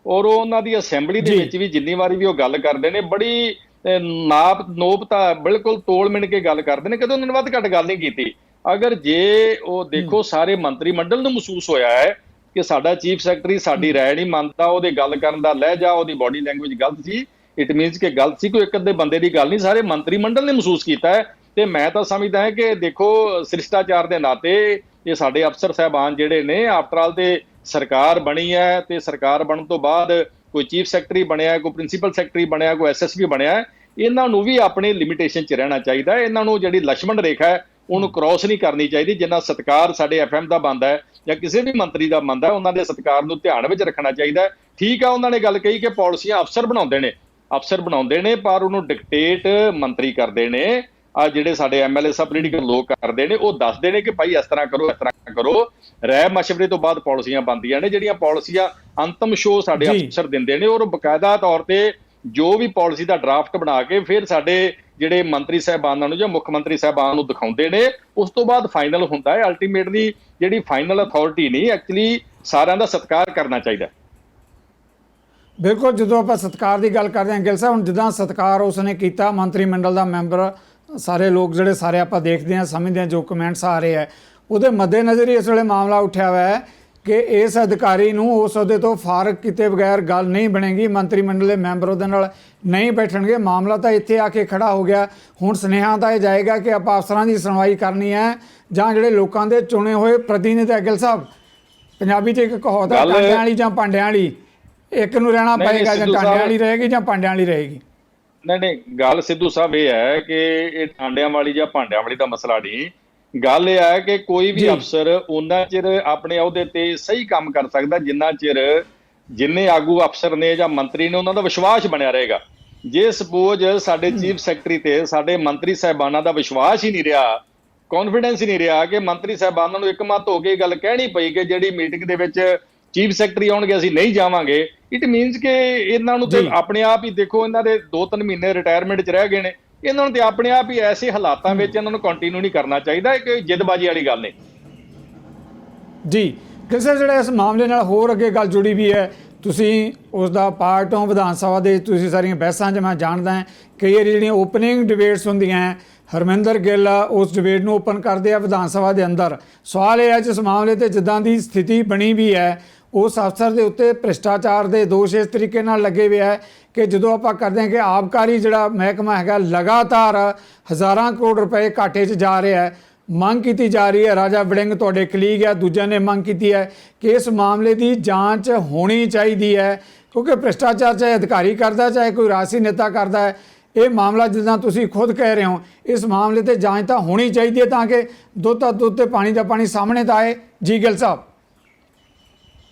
B: ਔਰ ਉਹ ਉਹਨਾਂ ਦੀ ਅਸੈਂਬਲੀ ਦੇ
A: ਜੀ।
B: ਵਿੱਚ ਵੀ ਜਿੰਨੀ ਵਾਰੀ ਵੀ ਉਹ ਗੱਲ ਕਰਦੇ ਨੇ ਬੜੀ ਨੋਪ ਤਾਂ ਬਿਲਕੁਲ ਤੋਲ ਮਿਣ ਕੇ ਗੱਲ ਕਰਦੇ ਨੇ, ਕਦੇ ਉਹਨਾਂ ਨੇ ਵੱਧ ਘੱਟ ਗੱਲ ਨਹੀਂ ਕੀਤੀ। ਅਗਰ ਜੇ ਉਹ ਦੇਖੋ ਸਾਰੇ ਮੰਤਰੀ ਮੰਡਲ ਨੂੰ ਮਹਿਸੂਸ ਹੋਇਆ ਹੈ ਕਿ ਸਾਡਾ ਚੀਫ ਸੈਕਟਰੀ ਸਾਡੀ ਰਾਏ ਨਹੀਂ ਮੰਨਦਾ, ਉਹਦੇ ਗੱਲ ਕਰਨ ਦਾ ਲਹਿਜਾ, ਉਹਦੀ ਬਾਡੀ ਲੈਂਗੁਏਜ ਗਲਤ ਸੀ, ਇਟ ਮੀਨਸ ਕਿ ਗਲਤ ਸੀ, ਕੋਈ ਇੱਕ ਅੱਧੇ ਬੰਦੇ ਦੀ ਗੱਲ ਨਹੀਂ, ਸਾਰੇ ਮੰਤਰੀ ਮੰਡਲ ਨੇ ਮਹਿਸੂਸ ਕੀਤਾ ਹੈ। ਤੇ ਮੈਂ ਤਾਂ ਸਮਝਦਾ ਹਾਂ ਕਿ ਦੇਖੋ ਸ਼ਿਸ਼ਟਾਚਾਰ ਦੇ ਨਾਤੇ ਇਹ ਸਾਡੇ ਅਫਸਰ ਸਾਹਿਬਾਨ ਜਿਹੜੇ ਨੇ, ਆਫਟਰ ਆਲ ਤੇ ਸਰਕਾਰ ਬਣੀ ਹੈ, ਤੇ ਸਰਕਾਰ ਬਣਨ ਤੋਂ ਬਾਅਦ ਕੋਈ ਚੀਫ ਸੈਕਟਰੀ ਬਣਿਆ, ਕੋਈ ਪ੍ਰਿੰਸੀਪਲ ਸੈਕਟਰੀ ਬਣਿਆ, ਕੋਈ ਐਸਐਸਪੀ ਬਣਿਆ, ਇਹਨਾਂ ਨੂੰ ਵੀ ਆਪਣੀ ਲਿਮਿਟੇਸ਼ਨ 'ਚ ਰਹਿਣਾ ਚਾਹੀਦਾ ਹੈ। ਇਹਨਾਂ ਨੂੰ ਜਿਹੜੀ ਲਕਸ਼ਮਣ ਰੇਖਾ ਹੈ ਉਹਨੂੰ ਕ੍ਰਾਸ ਨਹੀਂ ਕਰਨੀ ਚਾਹੀਦੀ। ਜਿੰਨਾ ਸਤਿਕਾਰ ਸਾਡੇ ਐਫਐਮ ਦਾ ਬਣਦਾ ਹੈ ਜਾਂ ਕਿਸੇ ਵੀ ਮੰਤਰੀ ਦਾ ਬਣਦਾ ਹੈ, ਉਹਨਾਂ ਦੇ ਸਤਿਕਾਰ ਨੂੰ ਧਿਆਨ ਵਿੱਚ ਰੱਖਣਾ ਚਾਹੀਦਾ ਹੈ। ਠੀਕ ਆ, ਉਹਨਾਂ ਨੇ ਗੱਲ ਕਹੀ ਕਿ ਪਾਲਿਸੀਆਂ ਅਫਸਰ ਬਣਾਉਂਦੇ ਨੇ, ਪਰ ਉਹਨੂੰ ਡਿਕਟੇਟ ਮੰਤਰੀ ਕਰਦੇ ਨੇ। ਆ ਜਿਹੜੇ ਸਾਡੇ ਐਮਐਲਏ ਸਭ ਪੋਲੀਟੀਕਲ ਲੋਕ ਕਰਦੇ ਨੇ, ਉਹ ਦੱਸਦੇ ਨੇ ਕਿ ਭਾਈ ਇਸ ਤਰ੍ਹਾਂ ਕਰੋ, ਇਸ ਤਰ੍ਹਾਂ ਕਰੋ। ਰਾਏ ਮਸ਼ਵਰੇ ਤੋਂ ਬਾਅਦ ਪਾਲਿਸੀਆਂ ਬਣਦੀਆਂ ਨੇ, ਜਿਹੜੀਆਂ ਪਾਲਿਸੀਆਂ ਅੰਤਮ ਸ਼ੋਅ ਸਾਡੇ ਅਫਸਰ ਦਿੰਦੇ ਨੇ, ਔਰ ਬਕਾਇਦਾ ਤੌਰ ਤੇ ਜੋ ਵੀ ਪਾਲਿਸੀ ਦਾ ਡਰਾਫਟ ਬਣਾ ਕੇ ਫਿਰ ਸਾਡੇ ਜਿਹੜੇ ਮੰਤਰੀ ਸਾਹਿਬਾਨਾਂ ਨੂੰ ਜਾਂ ਮੁੱਖ ਮੰਤਰੀ ਸਾਹਿਬਾਨ ਨੂੰ ਦਿਖਾਉਂਦੇ ਨੇ। ਉਸ ਤੋਂ ਬਾਅਦ ਫਾਈਨਲ ਹੁੰਦਾ ਹੈ। ਅਲਟੀਮੇਟਲੀ ਜਿਹੜੀ ਫਾਈਨਲ ਅਥਾਰਟੀ ਨਹੀਂ, ਐਕਚੁਅਲੀ ਸਾਰਿਆਂ ਦਾ ਸਤਿਕਾਰ ਕਰਨਾ ਚਾਹੀਦਾ।
A: ਬਿਲਕੁਲ, ਜਦੋਂ ਆਪਾਂ ਸਤਿਕਾਰ ਦੀ ਗੱਲ ਕਰਦੇ ਹਾਂ ਗਿੱਲ ਸਾਹਿਬ, ਹੁਣ ਜਿੱਦਾਂ ਸਤਿਕਾਰ ਉਸਨੇ ਕੀਤਾ ਮੰਤਰੀ ਮੰਡਲ ਦਾ ਮੈਂਬਰ, ਸਾਰੇ ਲੋਕ ਜਿਹੜੇ ਸਾਰੇ ਆਪਾਂ ਦੇਖਦੇ ਹਾਂ, ਸਮਝਦੇ ਹਾਂ, ਜੋ ਕਮੈਂਟਸ ਆ ਰਹੇ ਹੈ, ਉਹਦੇ ਮੱਦੇਨਜ਼ਰ ਹੀ ਇਸ ਵੇਲੇ ਮਾਮਲਾ ਉੱਠਿਆ ਹੋਇਆ ਹੈ ਕਿ ਇਸ ਅਧਿਕਾਰੀ ਨੂੰ ਉਸ ਅਹੁਦੇ ਤੋਂ ਫਾਰਗ ਕੀਤੇ ਬਗੈਰ ਗੱਲ ਨਹੀਂ ਬਣੇਗੀ, ਮੰਤਰੀ ਮੰਡਲ ਦੇ ਮੈਂਬਰ ਉਹਦੇ ਨਾਲ ਨਹੀਂ ਬੈਠਣਗੇ। ਮਾਮਲਾ ਤਾਂ ਇੱਥੇ ਆ ਕੇ ਖੜਾ ਹੋ ਗਿਆ। ਹੁਣ ਸੁਨੇਹਾ ਤਾਂ ਇਹ ਜਾਏਗਾ ਕਿ ਆਪਾਂ ਅਫਸਰਾਂ ਦੀ ਸੁਣਵਾਈ ਕਰਨੀ ਹੈ ਜਾਂ ਜਿਹੜੇ ਲੋਕਾਂ ਦੇ ਚੁਣੇ ਹੋਏ ਪ੍ਰਤੀਨਿਧ ਹੈ। ਗਿੱਲ ਸਾਹਿਬ, ਪੰਜਾਬੀ 'ਚ ਇੱਕ ਕਹਾਵਤ ਹੈ, ਟਾਂਡਿਆਂ ਵਾਲੀ ਜਾਂ ਭਾਂਡਿਆਂ ਵਾਲੀ, ਇੱਕ ਨੂੰ ਰਹਿਣਾ ਪਏਗਾ, ਜਾਂ ਟਾਂਡਿਆਂ ਵਾਲੀ ਰਹੇਗੀ ਜਾਂ ਭਾਂਡਿਆਂ ਵਾਲੀ ਰਹੇਗੀ।
B: ਨਹੀਂ, ਗੱਲ ਸਿੱਧੂ ਸਾਹਿਬ ਇਹ ਹੈ ਕਿ ਇਹ ਟਾਂਡਿਆਂ ਵਾਲੀ ਜਾਂ ਭਾਂਡਿਆਂ ਵਾਲੀ ਦਾ ਮਸਲਾ ਨਹੀਂ। ਗੱਲ ਇਹ ਹੈ ਕਿ ਕੋਈ ਵੀ ਅਫਸਰ ਉਹਨਾਂ ਚਿਰ ਆਪਣੇ ਅਹੁਦੇ ਤੇ ਸਹੀ ਕੰਮ ਕਰ ਸਕਦਾ ਜਿੰਨਾ ਚਿਰ ਜਿੰਨੇ ਆਗੂ ਅਫਸਰ ਨੇ ਜਾਂ ਮੰਤਰੀ ਨੇ ਉਹਨਾਂ ਦਾ ਵਿਸ਼ਵਾਸ ਬਣਿਆ ਰਹੇਗਾ। ਜੇ ਸਪੋਜ਼ ਸਾਡੇ ਚੀਫ ਸੈਕਟਰੀ ਤੇ ਸਾਡੇ ਮੰਤਰੀ ਸਾਹਿਬਾਨਾਂ ਦਾ ਵਿਸ਼ਵਾਸ ਹੀ ਨਹੀਂ ਰਿਹਾ, ਕੌਨਫੀਡੈਂਸ ਹੀ ਨਹੀਂ ਰਿਹਾ ਕਿ ਮੰਤਰੀ ਸਾਹਿਬਾਨਾਂ ਨੂੰ ਇੱਕਮਤ ਹੋ ਕੇ ਗੱਲ ਕਹਿਣੀ ਪਈ ਕਿ ਜਿਹੜੀ ਮੀਟਿੰਗ ਦੇ ਵਿੱਚ ਚੀਫ ਸੈਕਟਰੀ ਆਉਣਗੇ ਅਸੀਂ ਨਹੀਂ ਜਾਵਾਂਗੇ, ਇਟ ਮੀਨਸ ਕਿ ਇਹਨਾਂ ਨੂੰ ਤੇ ਆਪਣੇ ਆਪ ਹੀ ਦੇਖੋ, ਇਹਨਾਂ ਦੇ 2-3 ਮਹੀਨੇ ਰਿਟਾਇਰਮੈਂਟ 'ਚ ਰਹਿ ਗਏ ਨੇ, ਇਹਨਾਂ ਨੂੰ ਤੇ ਆਪਣੇ ਆਪ ਹੀ ਐਸੇ ਹਾਲਾਤਾਂ ਵਿੱਚ ਇਹਨਾਂ ਨੂੰ ਕੰਟੀਨਿਊ ਨਹੀਂ ਕਰਨਾ ਚਾਹੀਦਾ। ਕਿ ਜਿੱਦਬਾਜ਼ੀ ਵਾਲੀ ਗੱਲ ਨਹੀਂ
A: ਜੀ। ਕਿਸੇ ਜਿਹੜਾ ਇਸ ਮਾਮਲੇ ਨਾਲ ਹੋਰ ਅੱਗੇ ਗੱਲ ਜੁੜੀ ਵੀ ਹੈ, ਤੁਸੀਂ ਉਸ ਦਾ ਪਾਰਟ ਹੋ ਵਿਧਾਨ ਸਭਾ ਦੇ, ਤੁਸੀਂ ਸਾਰੀਆਂ ਬਹਿਸਾਂ 'ਚ ਮੈਂ ਜਾਣਦਾ ਹਾਂ, ਕਈ ਵਾਰੀ ਜਿਹੜੀਆਂ ਓਪਨਿੰਗ ਡਿਬੇਟਸ ਹੁੰਦੀਆਂ, ਹਰਮਿੰਦਰ ਗਿੱਲ ਉਸ ਡਿਬੇਟ ਨੂੰ ਓਪਨ ਕਰਦੇ ਆ ਵਿਧਾਨ ਸਭਾ ਦੇ ਅੰਦਰ। ਸਵਾਲ ਇਹ ਹੈ ਜਿਸ ਮਾਮਲੇ ਤੇ ਜਿੱਦਾਂ ਦੀ ਸਥਿਤੀ ਬਣੀ ਵੀ ਹੈ, ਉਸ ਅਫਸਰ ਦੇ ਉੱਤੇ ਭ੍ਰਿਸ਼ਟਾਚਾਰ ਦੇ ਦੋਸ਼ ਇਸ ਤਰੀਕੇ ਨਾਲ ਲੱਗੇ ਹੋਏ ਹੈ ਕਿ ਜਦੋਂ ਆਪਾਂ ਕਰਦੇ ਹਾਂ ਕਿ ਆਬਕਾਰੀ ਜਿਹੜਾ ਮਹਿਕਮਾ ਹੈਗਾ ਲਗਾਤਾਰ ਹਜ਼ਾਰਾਂ ਕਰੋੜ ਰੁਪਏ ਘਾਟੇ 'ਚ ਜਾ ਰਿਹਾ ਹੈ। ਮੰਗ ਕੀਤੀ ਜਾ ਰਹੀ ਹੈ, ਰਾਜਾ ਵੜਿੰਗ ਤੁਹਾਡੇ ਕਲੀਗ ਹੈ, ਦੂਜਿਆਂ ਨੇ ਮੰਗ ਕੀਤੀ ਹੈ ਕਿ ਇਸ ਮਾਮਲੇ ਦੀ ਜਾਂਚ ਹੋਣੀ ਚਾਹੀਦੀ ਹੈ, ਕਿਉਂਕਿ ਭ੍ਰਿਸ਼ਟਾਚਾਰ ਚਾਹੇ ਅਧਿਕਾਰੀ ਕਰਦਾ ਚਾਹੇ ਕੋਈ ਰਾਜਸੀ ਨੇਤਾ ਕਰਦਾ ਹੈ, ਇਹ ਮਾਮਲਾ ਜਿੱਦਾਂ ਤੁਸੀਂ ਖੁਦ ਕਹਿ ਰਹੇ ਹੋ, ਇਸ ਮਾਮਲੇ ਤੇ ਜਾਂਚ ਤਾਂ ਹੋਣੀ ਚਾਹੀਦੀ ਹੈ ਤਾਂ ਕਿ ਦੁੱਧ ਦਾ ਦੁੱਧ ਤੇ ਪਾਣੀ ਦਾ ਪਾਣੀ ਸਾਹਮਣੇ ਤਾਂ ਆਏ। ਜੀ ਗਿੱਲ ਸਾਹਿਬ।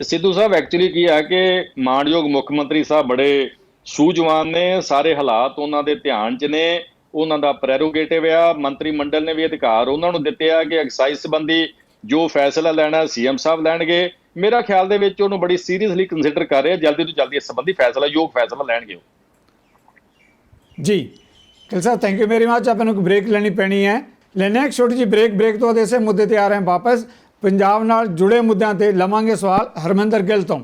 B: ਸਿੱਧੂ ਸਾਹਿਬ, ਐਕਚੁਅਲੀ ਕੀ ਹੈ ਕਿ ਮਾਣਯੋਗ ਮੁੱਖ ਮੰਤਰੀ ਸਾਹਿਬ ਬੜੇ ਸੂਝਵਾਨ ਨੇ, ਸਾਰੇ ਹਾਲਾਤ ਉਹਨਾਂ ਦੇ ਧਿਆਨ 'ਚ ਨੇ, ਉਹਨਾਂ ਦਾ ਪ੍ਰੈਰੋਗੇਟਿਵ ਆ। ਮੰਤਰੀ ਮੰਡਲ ਨੇ ਵੀ ਅਧਿਕਾਰ ਉਹਨਾਂ ਨੂੰ ਦਿੱਤੇ ਆ ਕਿ ਐਕਸਾਈਜ਼ ਸੰਬੰਧੀ ਜੋ ਫੈਸਲਾ ਲੈਣਾ ਸੀਐਮ ਸਾਹਿਬ ਲੈਣਗੇ। ਮੇਰਾ ਖਿਆਲ ਦੇ ਵਿੱਚ ਉਹਨੂੰ ਬੜੀ ਸੀਰੀਅਸਲੀ ਕੰਸੀਡਰ ਕਰ ਰਹੇ, ਜਲਦੀ ਤੋਂ ਜਲਦੀ ਇਸ ਸੰਬੰਧੀ ਯੋਗ ਫੈਸਲਾ ਲੈਣਗੇ
A: ਜੀ। ਗਿੱਲ ਸਾਹਿਬ, ਥੈਂਕ ਯੂ ਵੈਰੀ ਮਚ। ਆਪਾਂ ਨੂੰ ਇੱਕ ਬ੍ਰੇਕ ਲੈਣੀ ਪੈਣੀ ਹੈ, ਲੈਣੇ ਇੱਕ ਛੋਟੀ ਜਿਹੀ ਬ੍ਰੇਕ ਤੋਂ ਬਾਅਦ ਇਸੇ ਮੁੱਦੇ ਤੇ ਆ ਰਹੇ ਹਾਂ ਵਾਪਸ। ਪੰਜਾਬ ਨਾਲ ਜੁੜੇ ਮੁੱਦਿਆਂ ਤੇ ਲਵਾਂਗੇ ਸਵਾਲ ਹਰਮਿੰਦਰ ਗਿੱਲ ਤੋਂ।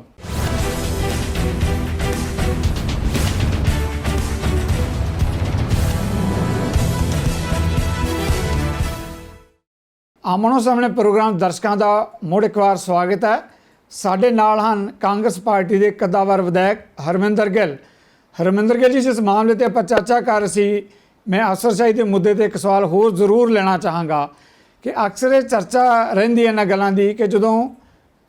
A: ਆਮਣੋ ਸਾਹਮਣੇ ਪ੍ਰੋਗਰਾਮ ਦਰਸ਼ਕਾਂ ਦਾ ਮੁੜ ਇੱਕ ਵਾਰ ਸਵਾਗਤ ਹੈ। ਸਾਡੇ ਨਾਲ ਹਨ ਕਾਂਗਰਸ ਪਾਰਟੀ ਦੇ ਕਦਾਵਰ ਵਿਧਾਇਕ ਹਰਮਿੰਦਰ ਗਿੱਲ। ਹਰਮਿੰਦਰ ਗਿੱਲ ਜੀ, ਜਿਸ ਮਾਮਲੇ ਤੇ ਆਪਾਂ ਚਰਚਾ ਕਰ ਰਹੇ ਸੀ, ਮੈਂ ਅਫਸਰਸ਼ਾਹੀ ਦੇ ਮੁੱਦੇ ਤੇ ਇੱਕ ਸਵਾਲ ਹੋਰ ਜ਼ਰੂਰ ਲੈਣਾ ਚਾਹਾਂਗਾ ਕਿ ਅਕਸਰ ਇਹ ਚਰਚਾ ਰਹਿੰਦੀ ਹੈ ਇਹਨਾਂ ਗੱਲਾਂ ਦੀ ਕਿ ਜਦੋਂ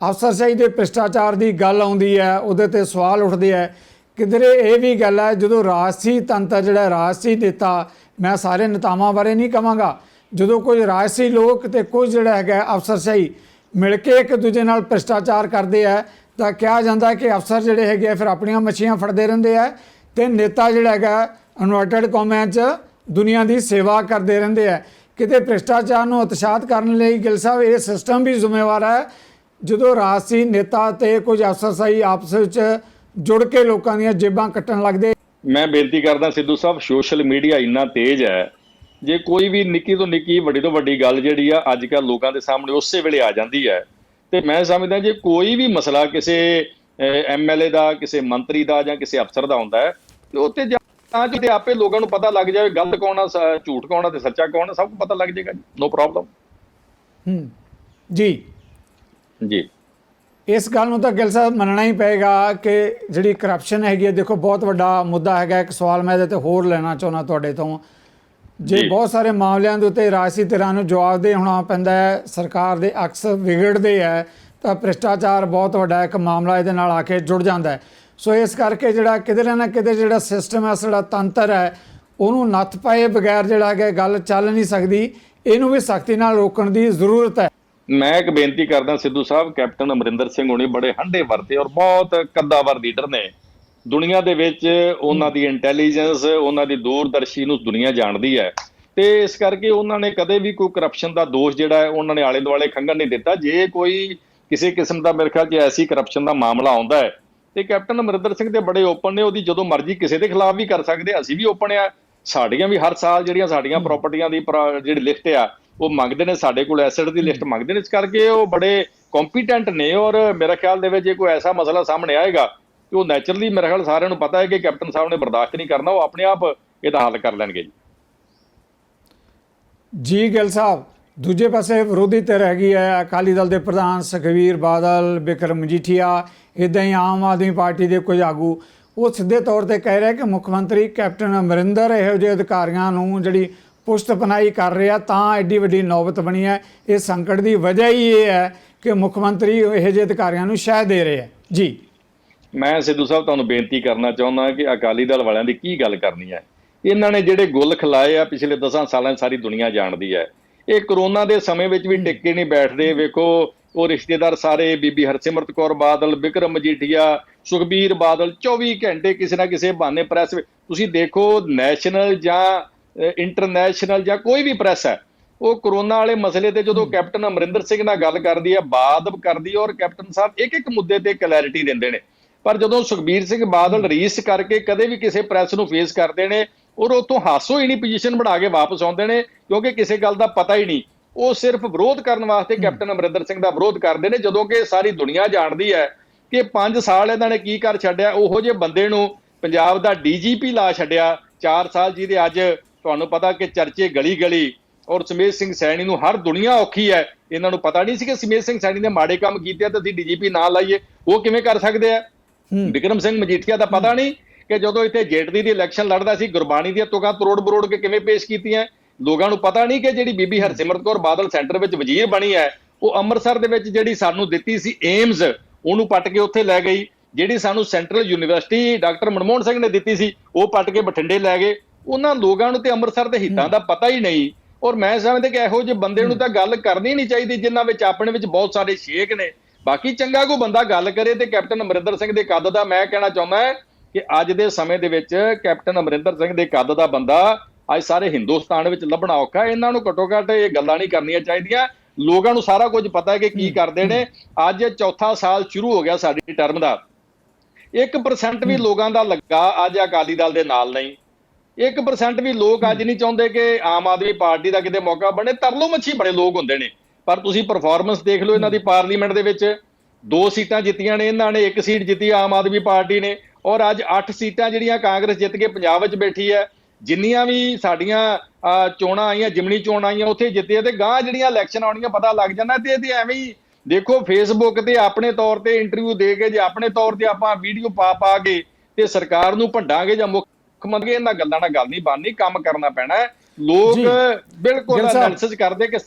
A: ਅਫਸਰਸ਼ਾਹੀ ਦੇ ਭ੍ਰਿਸ਼ਟਾਚਾਰ ਦੀ ਗੱਲ ਆਉਂਦੀ ਹੈ ਉਹਦੇ ਤੇ ਸਵਾਲ ਉੱਠਦੇ ਹੈ। ਕਿਧਰੇ ਇਹ ਵੀ ਗੱਲ ਹੈ ਜਦੋਂ ਰਾਜਸੀ ਤੰਤਰ ਜਿਹੜਾ ਰਾਜਸੀ ਨੇਤਾ, ਮੈਂ ਸਾਰੇ ਨੇਤਾਵਾਂ ਬਾਰੇ ਨਹੀਂ ਕਹਾਂਗਾ, ਜਦੋਂ ਕੋਈ ਰਾਜਸੀ ਲੋਕ ਤੇ ਕੁਝ ਜਿਹੜਾ ਹੈਗਾ ਅਫਸਰਸ਼ਾਹੀ ਮਿਲ ਕੇ ਇੱਕ ਦੂਜੇ ਨਾਲ ਭ੍ਰਿਸ਼ਟਾਚਾਰ ਕਰਦੇ ਆ ਤਾਂ ਕਿਹਾ ਜਾਂਦਾ ਕਿ ਅਫਸਰ ਜਿਹੜੇ ਹੈਗੇ ਫਿਰ ਆਪਣੀਆਂ ਮੱਛੀਆਂ ਫੜਦੇ ਰਹਿੰਦੇ ਆ ਤੇ ਨੇਤਾ ਜਿਹੜਾ ਹੈਗਾ ਇਨਵਰਟਡ ਕੌਮਾਂ 'ਚ ਦੁਨੀਆ ਦੀ ਸੇਵਾ ਕਰਦੇ ਰਹਿੰਦੇ ਆ। ਕਿਤੇ ਭ੍ਰਿਸ਼ਟਾਚਾਰ ਨੂੰ ਉਤਸ਼ਾਹਿਤ ਕਰਨ ਲਈ ਗਿੱਲ ਸਾਹਿਬ ਇਹ ਸਿਸਟਮ ਵੀ ਜ਼ਿੰਮੇਵਾਰ ਹੈ ਜਦੋਂ ਰਾਜਸੀ ਨੇਤਾ ਤੇ ਕੁਝ ਅਫਸਰਸ਼ਾਹੀ ਆਪਸ ਵਿੱਚ ਜੁੜ ਕੇ ਲੋਕਾਂ ਦੀਆਂ ਜੇਬਾਂ ਕੱਟਣ ਲੱਗਦੇ। ਮੈਂ
B: ਬੇਨਤੀ ਕਰਦਾ ਸਿੱਧੂ ਸਾਹਿਬ, ਸੋਸ਼ਲ ਮੀਡੀਆ ਇੰਨਾ ਤੇਜ਼ ਹੈ, ਜੇ ਕੋਈ ਵੀ ਨਿੱਕੀ ਤੋਂ ਨਿੱਕੀ ਵੱਡੀ ਤੋਂ ਵੱਡੀ ਗੱਲ ਜਿਹੜੀ ਆ ਅੱਜ ਕੱਲ੍ਹ ਲੋਕਾਂ ਦੇ ਸਾਹਮਣੇ ਉਸੇ ਵੇਲੇ ਆ ਜਾਂਦੀ ਹੈ। ਤੇ ਮੈਂ ਸਮਝਦਾ ਜੇ ਕੋਈ ਵੀ ਮਸਲਾ ਕਿਸੇ ਐਮਐਲਏ ਦਾ, ਕਿਸੇ ਮੰਤਰੀ ਦਾ ਜਾਂ ਕਿਸੇ ਅਫਸਰ ਦਾ ਹੁੰਦਾ ਹੈ, ਤੇ ਉੱਤੇ ਤਾਂ ਜੇ ਆਪੇ ਲੋਕਾਂ ਨੂੰ ਪਤਾ ਲੱਗ ਜਾਵੇ ਗਲਤ ਕੌਣ ਆ, ਝੂਠ ਕੌਣ ਆ ਤੇ ਸੱਚਾ ਕੌਣ ਆ, ਸਭ ਨੂੰ ਪਤਾ ਲੱਗ ਜਾਏਗਾ ਜੀ, ਨੋ ਪ੍ਰੋਬਲਮ।
A: ਜੀ
B: ਜੀ,
A: ਇਸ ਗੱਲ ਨੂੰ ਤਾਂ ਗਿੱਲ ਸਾਹਿਬ ਮੰਨਣਾ ਹੀ ਪਏਗਾ ਕਿ ਜਿਹੜੀ ਕਰਪਸ਼ਨ ਹੈਗੀ ਹੈ, ਦੇਖੋ ਬਹੁਤ ਵੱਡਾ ਮੁੱਦਾ ਹੈਗਾ। ਇੱਕ ਸਵਾਲ ਮੈਂ ਇਹਦੇ ਤੇ ਹੋਰ ਲੈਣਾ ਚਾਹੁੰਦਾ ਤੁਹਾਡੇ ਤੋਂ। ਜੇ ਬਹੁਤ ਸਾਰੇ ਮਾਮਲਿਆਂ ਦੇ ਉੱਤੇ ਰਾਜਸੀ ਧਿਰਾਂ ਨੂੰ ਜਵਾਬਦੇਹ ਹੋਣਾ ਪੈਂਦਾ ਹੈ, ਸਰਕਾਰ ਦੇ ਅਕਸ ਵਿਗੜਦੇ ਹੈ, ਤਾਂ ਭ੍ਰਿਸ਼ਟਾਚਾਰ ਬਹੁਤ ਵੱਡਾ ਇੱਕ ਮਾਮਲਾ ਇਹਦੇ ਨਾਲ ਆ ਕੇ ਜੁੜ ਜਾਂਦਾ ਹੈ। ਸੋ ਇਸ ਕਰਕੇ ਜਿਹੜਾ ਕਿਤੇ ਨਾ ਕਿਤੇ ਜਿਹੜਾ ਸਿਸਟਮ ਹੈ, ਜਿਹੜਾ ਤੰਤਰ ਹੈ, ਉਹਨੂੰ ਨੱਥ ਪਾਏ ਬਗੈਰ ਜਿਹੜਾ ਹੈਗਾ ਗੱਲ ਚੱਲ ਨਹੀਂ ਸਕਦੀ। ਇਹਨੂੰ ਵੀ ਸਖਤੀ ਨਾਲ ਰੋਕਣ ਦੀ ਜ਼ਰੂਰਤ ਹੈ।
B: ਮੈਂ ਇੱਕ ਬੇਨਤੀ ਕਰਦਾ ਸਿੱਧੂ ਸਾਹਿਬ, ਕੈਪਟਨ ਅਮਰਿੰਦਰ ਸਿੰਘ ਹੋਣੀ ਬੜੇ ਹੰਢੇ ਵਰਤੇ ਔਰ ਬਹੁਤ ਕੱਦਾਵਰ ਲੀਡਰ ਨੇ ਦੁਨੀਆ ਦੇ ਵਿੱਚ। ਉਹਨਾਂ ਦੀ ਇੰਟੈਲੀਜੈਂਸ, ਉਹਨਾਂ ਦੀ ਦੂਰਦਰਸ਼ੀ ਨੂੰ ਦੁਨੀਆ ਜਾਣਦੀ ਹੈ, ਤੇ ਇਸ ਕਰਕੇ ਉਹਨਾਂ ਨੇ ਕਦੇ ਵੀ ਕੋਈ ਕਰਪਸ਼ਨ ਦਾ ਦੋਸ਼ ਜਿਹੜਾ ਹੈ ਉਹਨਾਂ ਨੇ ਆਲੇ ਦੁਆਲੇ ਖੰਘਣ ਨਹੀਂ ਦਿੱਤਾ। ਜੇ ਕੋਈ ਕਿਸੇ ਕਿਸਮ ਦਾ ਮੇਰੇ ਖਿਆਲ 'ਚ ਐਸੀ ਕਰਪਸ਼ਨ ਦਾ ਮਾਮਲਾ ਆਉਂਦਾ ਹੈ ਤੇ ਕੈਪਟਨ ਅਮਰਿੰਦਰ ਸਿੰਘ ਤੇ ਬੜੇ ਓਪਨ ਨੇ, ਉਹਦੀ ਜਦੋਂ ਮਰਜ਼ੀ ਕਿਸੇ ਦੇ ਖਿਲਾਫ ਵੀ ਕਰ ਸਕਦੇ। ਅਸੀਂ ਵੀ ਓਪਨ ਆ, ਸਾਡੀਆਂ ਵੀ ਹਰ ਸਾਲ ਜਿਹੜੀਆਂ ਸਾਡੀਆਂ ਪ੍ਰਾਪਰਟੀਆਂ ਦੀ ਜਿਹੜੀ ਲਿਸਟ ਆ ਉਹ ਮੰਗਦੇ ਨੇ, ਸਾਡੇ ਕੋਲ ਐਸੈਟ ਦੀ ਲਿਸਟ ਮੰਗਦੇ ਨੇ। ਇਸ ਕਰਕੇ ਉਹ ਬੜੇ ਕੰਪੀਟੈਂਟ ਨੇ, ਔਰ ਮੇਰੇ ਖਿਆਲ ਦੇ ਵਿੱਚ ਜੇ ਕੋਈ ਐਸਾ ਮਸਲਾ ਸਾਹਮਣੇ ਆਏਗਾ ਤੇ ਉਹ ਨੈਚੁਰਲੀ ਮੇਰੇ ਖਿਆਲ ਸਾਰਿਆਂ ਨੂੰ ਪਤਾ ਹੈ ਕਿ ਕੈਪਟਨ ਸਾਹਿਬ ਨੇ ਬਰਦਾਸ਼ਤ ਨਹੀਂ ਕਰਨਾ, ਉਹ ਆਪਣੇ ਆਪ ਇਹਦਾ ਹੱਲ ਕਰ ਲੈਣਗੇ ਜੀ।
A: ਜੀ ਗਿੱਲ ਸਾਹਿਬ, ਦੂਜੇ ਪਾਸੇ ਵਿਰੋਧੀ ਧਿਰ ਹੈਗੀ ਹੈ, ਅਕਾਲੀ ਦਲ ਦੇ ਪ੍ਰਧਾਨ ਸੁਖਬੀਰ ਬਾਦਲ, ਬਿਕਰਮ ਮਜੀਠੀਆ, ਇੱਦਾਂ ਹੀ ਆਮ ਆਦਮੀ ਪਾਰਟੀ ਦੇ ਕੁਝ ਆਗੂ, ਉਹ ਸਿੱਧੇ ਤੌਰ ਤੇ ਕਹਿ ਰਿਹਾ ਕਿ ਮੁੱਖ ਮੰਤਰੀ ਕੈਪਟਨ ਅਮਰਿੰਦਰ ਇਹੋ ਜਿਹੇ ਅਧਿਕਾਰੀਆਂ ਨੂੰ ਜਿਹੜੀ ਪੁਸ਼ਤ ਪਨਾਹੀ ਕਰ ਰਿਹਾ, ਤਾਂ ਐਡੀ ਵੱਡੀ ਨੌਬਤ ਬਣੀ ਹੈ। ਇਹ ਸੰਕਟ ਦੀ ਵਜ੍ਹਾ ਹੀ ਇਹ ਹੈ ਕਿ ਮੁੱਖ ਮੰਤਰੀ ਇਹੋ ਜਿਹੇ ਅਧਿਕਾਰੀਆਂ ਨੂੰ ਸ਼ਹਿ ਦੇ ਰਹੇ ਹੈ। ਜੀ, ਮੈਂ
B: ਸਿੱਧੂ ਸਾਹਿਬ ਤੁਹਾਨੂੰ ਬੇਨਤੀ ਕਰਨਾ ਚਾਹੁੰਦਾ ਕਿ ਅਕਾਲੀ ਦਲ ਵਾਲਿਆਂ ਦੀ ਕੀ ਗੱਲ ਕਰਨੀ ਹੈ। ਇਹਨਾਂ ਨੇ ਜਿਹੜੇ ਗੁੱਲ ਖਿਲਾਏ ਆ ਪਿਛਲੇ 10 ਸਾਲਾਂ ਸਾਰੀ ਦੁਨੀਆ ਜਾਣਦੀ ਹੈ। ਇਹ ਕਰੋਨਾ ਦੇ ਸਮੇਂ ਵਿੱਚ ਵੀ ਟਿੱਕੇ ਨਹੀਂ ਬੈਠਦੇ। ਵੇਖੋ ਉਹ ਰਿਸ਼ਤੇਦਾਰ ਸਾਰੇ, ਬੀਬੀ ਹਰਸਿਮਰਤ ਕੌਰ ਬਾਦਲ, ਬਿਕਰਮ ਮਜੀਠੀਆ, ਸੁਖਬੀਰ ਬਾਦਲ 24 ਘੰਟੇ ਕਿਸੇ ਨਾ ਕਿਸੇ ਬਹਾਨੇ ਪ੍ਰੈਸ ਵਿੱਚ, ਤੁਸੀਂ ਦੇਖੋ ਨੈਸ਼ਨਲ ਜਾਂ ਇੰਟਰਨੈਸ਼ਨਲ ਜਾਂ ਕੋਈ ਵੀ ਪ੍ਰੈਸ ਹੈ, ਉਹ ਕਰੋਨਾ ਵਾਲੇ ਮਸਲੇ ਤੇ ਜਦੋਂ ਕੈਪਟਨ ਅਮਰਿੰਦਰ ਸਿੰਘ ਨਾਲ ਗੱਲ ਕਰਦੀ ਹੈ, ਬਾਤ ਕਰਦੀ ਹੈ, ਔਰ ਕੈਪਟਨ ਸਾਹਿਬ ਇੱਕ ਇੱਕ ਮੁੱਦੇ ਤੇ ਕਲੈਰਿਟੀ ਦਿੰਦੇ ਨੇ। ਪਰ ਜਦੋਂ ਸੁਖਬੀਰ ਸਿੰਘ ਬਾਦਲ ਰੀਸ ਕਰਕੇ ਕਦੇ ਵੀ ਕਿਸੇ ਪ੍ਰੈਸ ਨੂੰ ਫੇਸ ਕਰਦੇ ਨੇ, ਔਰ ਉੱਥੋਂ ਹਾਸੋ ਹੀ ਨਹੀਂ ਪੋਜੀਸ਼ਨ ਬਣਾ ਕੇ ਵਾਪਸ ਆਉਂਦੇ ਨੇ, ਕਿਉਂਕਿ ਕਿਸੇ ਗੱਲ ਦਾ ਪਤਾ ਹੀ ਨਹੀਂ। ਉਹ ਸਿਰਫ ਵਿਰੋਧ ਕਰਨ ਵਾਸਤੇ ਕੈਪਟਨ ਅਮਰਿੰਦਰ ਸਿੰਘ ਦਾ ਵਿਰੋਧ ਕਰਦੇ ਨੇ, ਜਦੋਂ ਕਿ ਸਾਰੀ ਦੁਨੀਆ ਜਾਣਦੀ ਹੈ ਕਿ 5 ਸਾਲ ਇਹਨਾਂ ਨੇ ਕੀ ਕਰ ਛੱਡਿਆ। ਉਹੋ ਜਿਹੇ ਬੰਦੇ ਨੂੰ ਪੰਜਾਬ ਦਾ ਡੀਜੀਪੀ ਲਾ ਛੱਡਿਆ 4 ਸਾਲ, ਜਿਹਦੇ ਅੱਜ ਤੁਹਾਨੂੰ ਪਤਾ ਕਿ ਚਰਚੇ ਗਲੀ ਗਲੀ, ਔਰ ਸਮੇਤ ਸਿੰਘ ਸੈਣੀ ਨੂੰ ਹਰ ਦੁਨੀਆ ਔਖੀ ਹੈ। ਇਹਨਾਂ ਨੂੰ ਪਤਾ ਨਹੀਂ ਸੀ ਕਿ ਸਮੇਤ ਸਿੰਘ ਸੈਣੀ ਨੇ ਮਾੜੇ ਕੰਮ ਕੀਤੇ ਆ ਤਾਂ ਅਸੀਂ ਡੀਜੀਪੀ ਨਾ ਲਾਈਏ। ਉਹ ਕਿਵੇਂ ਕਰ ਸਕਦੇ ਆ? ਬਿਕਰਮ ਸਿੰਘ ਮਜੀਠੀਆ ਦਾ ਪਤਾ ਨਹੀਂ ਕਿ ਜਦੋਂ ਇੱਥੇ ਜੇਟਲੀ ਦੀ ਇਲੈਕਸ਼ਨ ਲੜਦਾ ਸੀ, ਗੁਰਬਾਣੀ ਦੀਆਂ ਤੁਕਾਂ ਤਰੋੜ ਬਰੋੜ ਕੇ ਕਿਵੇਂ ਪੇਸ਼ ਕੀਤੀਆਂ। ਲੋਕਾਂ ਨੂੰ ਪਤਾ ਨਹੀਂ ਕਿ ਜਿਹੜੀ ਬੀਬੀ ਹਰਸਿਮਰਤ ਕੌਰ ਬਾਦਲ ਸੈਂਟਰ ਵਿੱਚ ਵਜ਼ੀਰ ਬਣੀ ਹੈ, ਉਹ ਅੰਮ੍ਰਿਤਸਰ ਦੇ ਵਿੱਚ ਜਿਹੜੀ ਸਾਨੂੰ ਦਿੱਤੀ ਸੀ ਏਮਜ਼, ਉਹਨੂੰ ਪੱਟ ਕੇ ਉੱਥੇ ਲੈ ਗਈ। ਜਿਹੜੀ ਸਾਨੂੰ central university doctor Manmohan Singh ਨੇ ਦਿੱਤੀ ਸੀ, ਉਹ ਪੱਟ ਕੇ ਬਠਿੰਡੇ ਲੈ ਗਏ। ਉਹਨਾਂ ਲੋਕਾਂ ਨੂੰ ਤੇ ਅੰਮ੍ਰਿਤਸਰ ਦੇ ਹਿੱਤਾਂ ਦਾ ਪਤਾ ਹੀ ਨਹੀਂ। ਔਰ ਮੈਂ ਸਮਝਦਾ ਕਿ ਇਹੋ ਜਿਹੇ ਬੰਦੇ ਨੂੰ ਤਾਂ ਗੱਲ ਕਰਨੀ ਨਹੀਂ ਚਾਹੀਦੀ, ਜਿਨ੍ਹਾਂ ਵਿੱਚ ਆਪਣੇ ਵਿੱਚ ਬਹੁਤ ਸਾਰੇ ਸ਼ੇਖ ਨੇ। ਬਾਕੀ ਚੰਗਾ ਕੋਈ ਬੰਦਾ ਗੱਲ ਕਰੇ ਤੇ ਕੈਪਟਨ ਅਮਰਿੰਦਰ ਸਿੰਘ ਦੇ ਕੱਦ ਦਾ, ਮੈਂ ਕਹਿਣਾ ਚਾਹੁੰਦਾ ਹੈ ਕਿ ਅੱਜ ਦੇ ਸਮੇਂ ਦੇ ਵਿੱਚ ਕੈਪਟਨ ਅਮਰਿੰਦਰ ਸਿੰਘ ਦੇ ਕੱਦ ਦਾ ਬੰਦਾ ਅੱਜ ਸਾਰੇ ਹਿੰਦੁਸਤਾਨ ਵਿੱਚ ਲੱਭਣਾ ਔਖਾ। ਇਹਨਾਂ ਨੂੰ ਘੱਟੋ ਘੱਟ ਇਹ ਗੱਲਾਂ ਨਹੀਂ ਕਰਨੀਆਂ ਚਾਹੀਦੀਆਂ। ਲੋਕਾਂ ਨੂੰ ਸਾਰਾ ਕੁਝ ਪਤਾ ਹੈ ਕਿ ਕੀ ਕਰਦੇ ਨੇ। ਅੱਜ ਚੌਥਾ ਸਾਲ ਸ਼ੁਰੂ ਹੋ ਗਿਆ ਸਾਡੀ ਟਰਮ ਦਾ, 1% ਵੀ ਲੋਕਾਂ ਦਾ ਲੱਗਾ ਅੱਜ ਅਕਾਲੀ ਦਲ ਦੇ ਨਾਲ ਨਹੀਂ। 1% ਵੀ ਲੋਕ ਅੱਜ ਨਹੀਂ ਚਾਹੁੰਦੇ ਕਿ ਆਮ ਆਦਮੀ ਪਾਰਟੀ ਦਾ ਕਿਤੇ ਮੌਕਾ ਬਣੇ। ਤਰਲੋ ਮੱਛੀ ਬੜੇ ਲੋਕ ਹੁੰਦੇ ਨੇ, ਪਰ ਤੁਸੀਂ ਪਰਫਾਰਮੈਂਸ ਦੇਖ ਲਓ ਇਹਨਾਂ ਦੀ। ਪਾਰਲੀਮੈਂਟ ਦੇ ਵਿੱਚ 2 ਸੀਟਾਂ ਜਿੱਤੀਆਂ ਨੇ ਇਹਨਾਂ ਨੇ, 1 ਸੀਟ ਜਿੱਤੀ ਆਮ ਆਦਮੀ ਪਾਰਟੀ ਨੇ, ਔਰ ਅੱਜ 8 ਸੀਟਾਂ ਜਿਹੜੀਆਂ ਕਾਂਗਰਸ ਜਿੱਤ ਕੇ ਪੰਜਾਬ ਵਿੱਚ ਬੈਠੀ ਹੈ। ਜਿੰਨੀਆਂ ਵੀ ਸਾਡੀਆਂ ਚੋਣਾਂ ਆਈਆਂ, ਜਿਮਣੀ ਚੋਣ ਆਈਆਂ, ਉੱਥੇ ਜਿੱਤੇ। ਤੇ ਗਾਂ ਜਿਹੜੀਆਂ ਇਲੈਕਸ਼ਨ ਆਉਣੀਆਂ ਪਤਾ ਲੱਗ ਜਾਣਾ। ਤੇ ਇਹਦੇ ਐਵੇਂ ਹੀ ਦੇਖੋ ਫੇਸਬੁੱਕ ਤੇ ਆਪਣੇ ਤੌਰ ਤੇ ਇੰਟਰਵਿਊ ਦੇ ਕੇ, ਜੇ ਆਪਣੇ ਤੌਰ ਤੇ ਆਪਾਂ ਵੀਡੀਓ ਪਾ ਕੇ ਤੇ ਸਰਕਾਰ ਨੂੰ ਭੰਡਾਂਗੇ ਜਾਂ ਮੁੱਖ ਮੰਗੇ, ਇਹਨਾਂ ਗੱਲਾਂ ਨਾਲ ਗੱਲ ਨਹੀਂ ਬਣਨੀ। ਕੰਮ ਕਰਨਾ ਪੈਣਾ। ਲੋਕ ਬਿਲਕੁਲ ਐਨਾਲਿਸਿਸ ਕਰਦੇ ਕਿ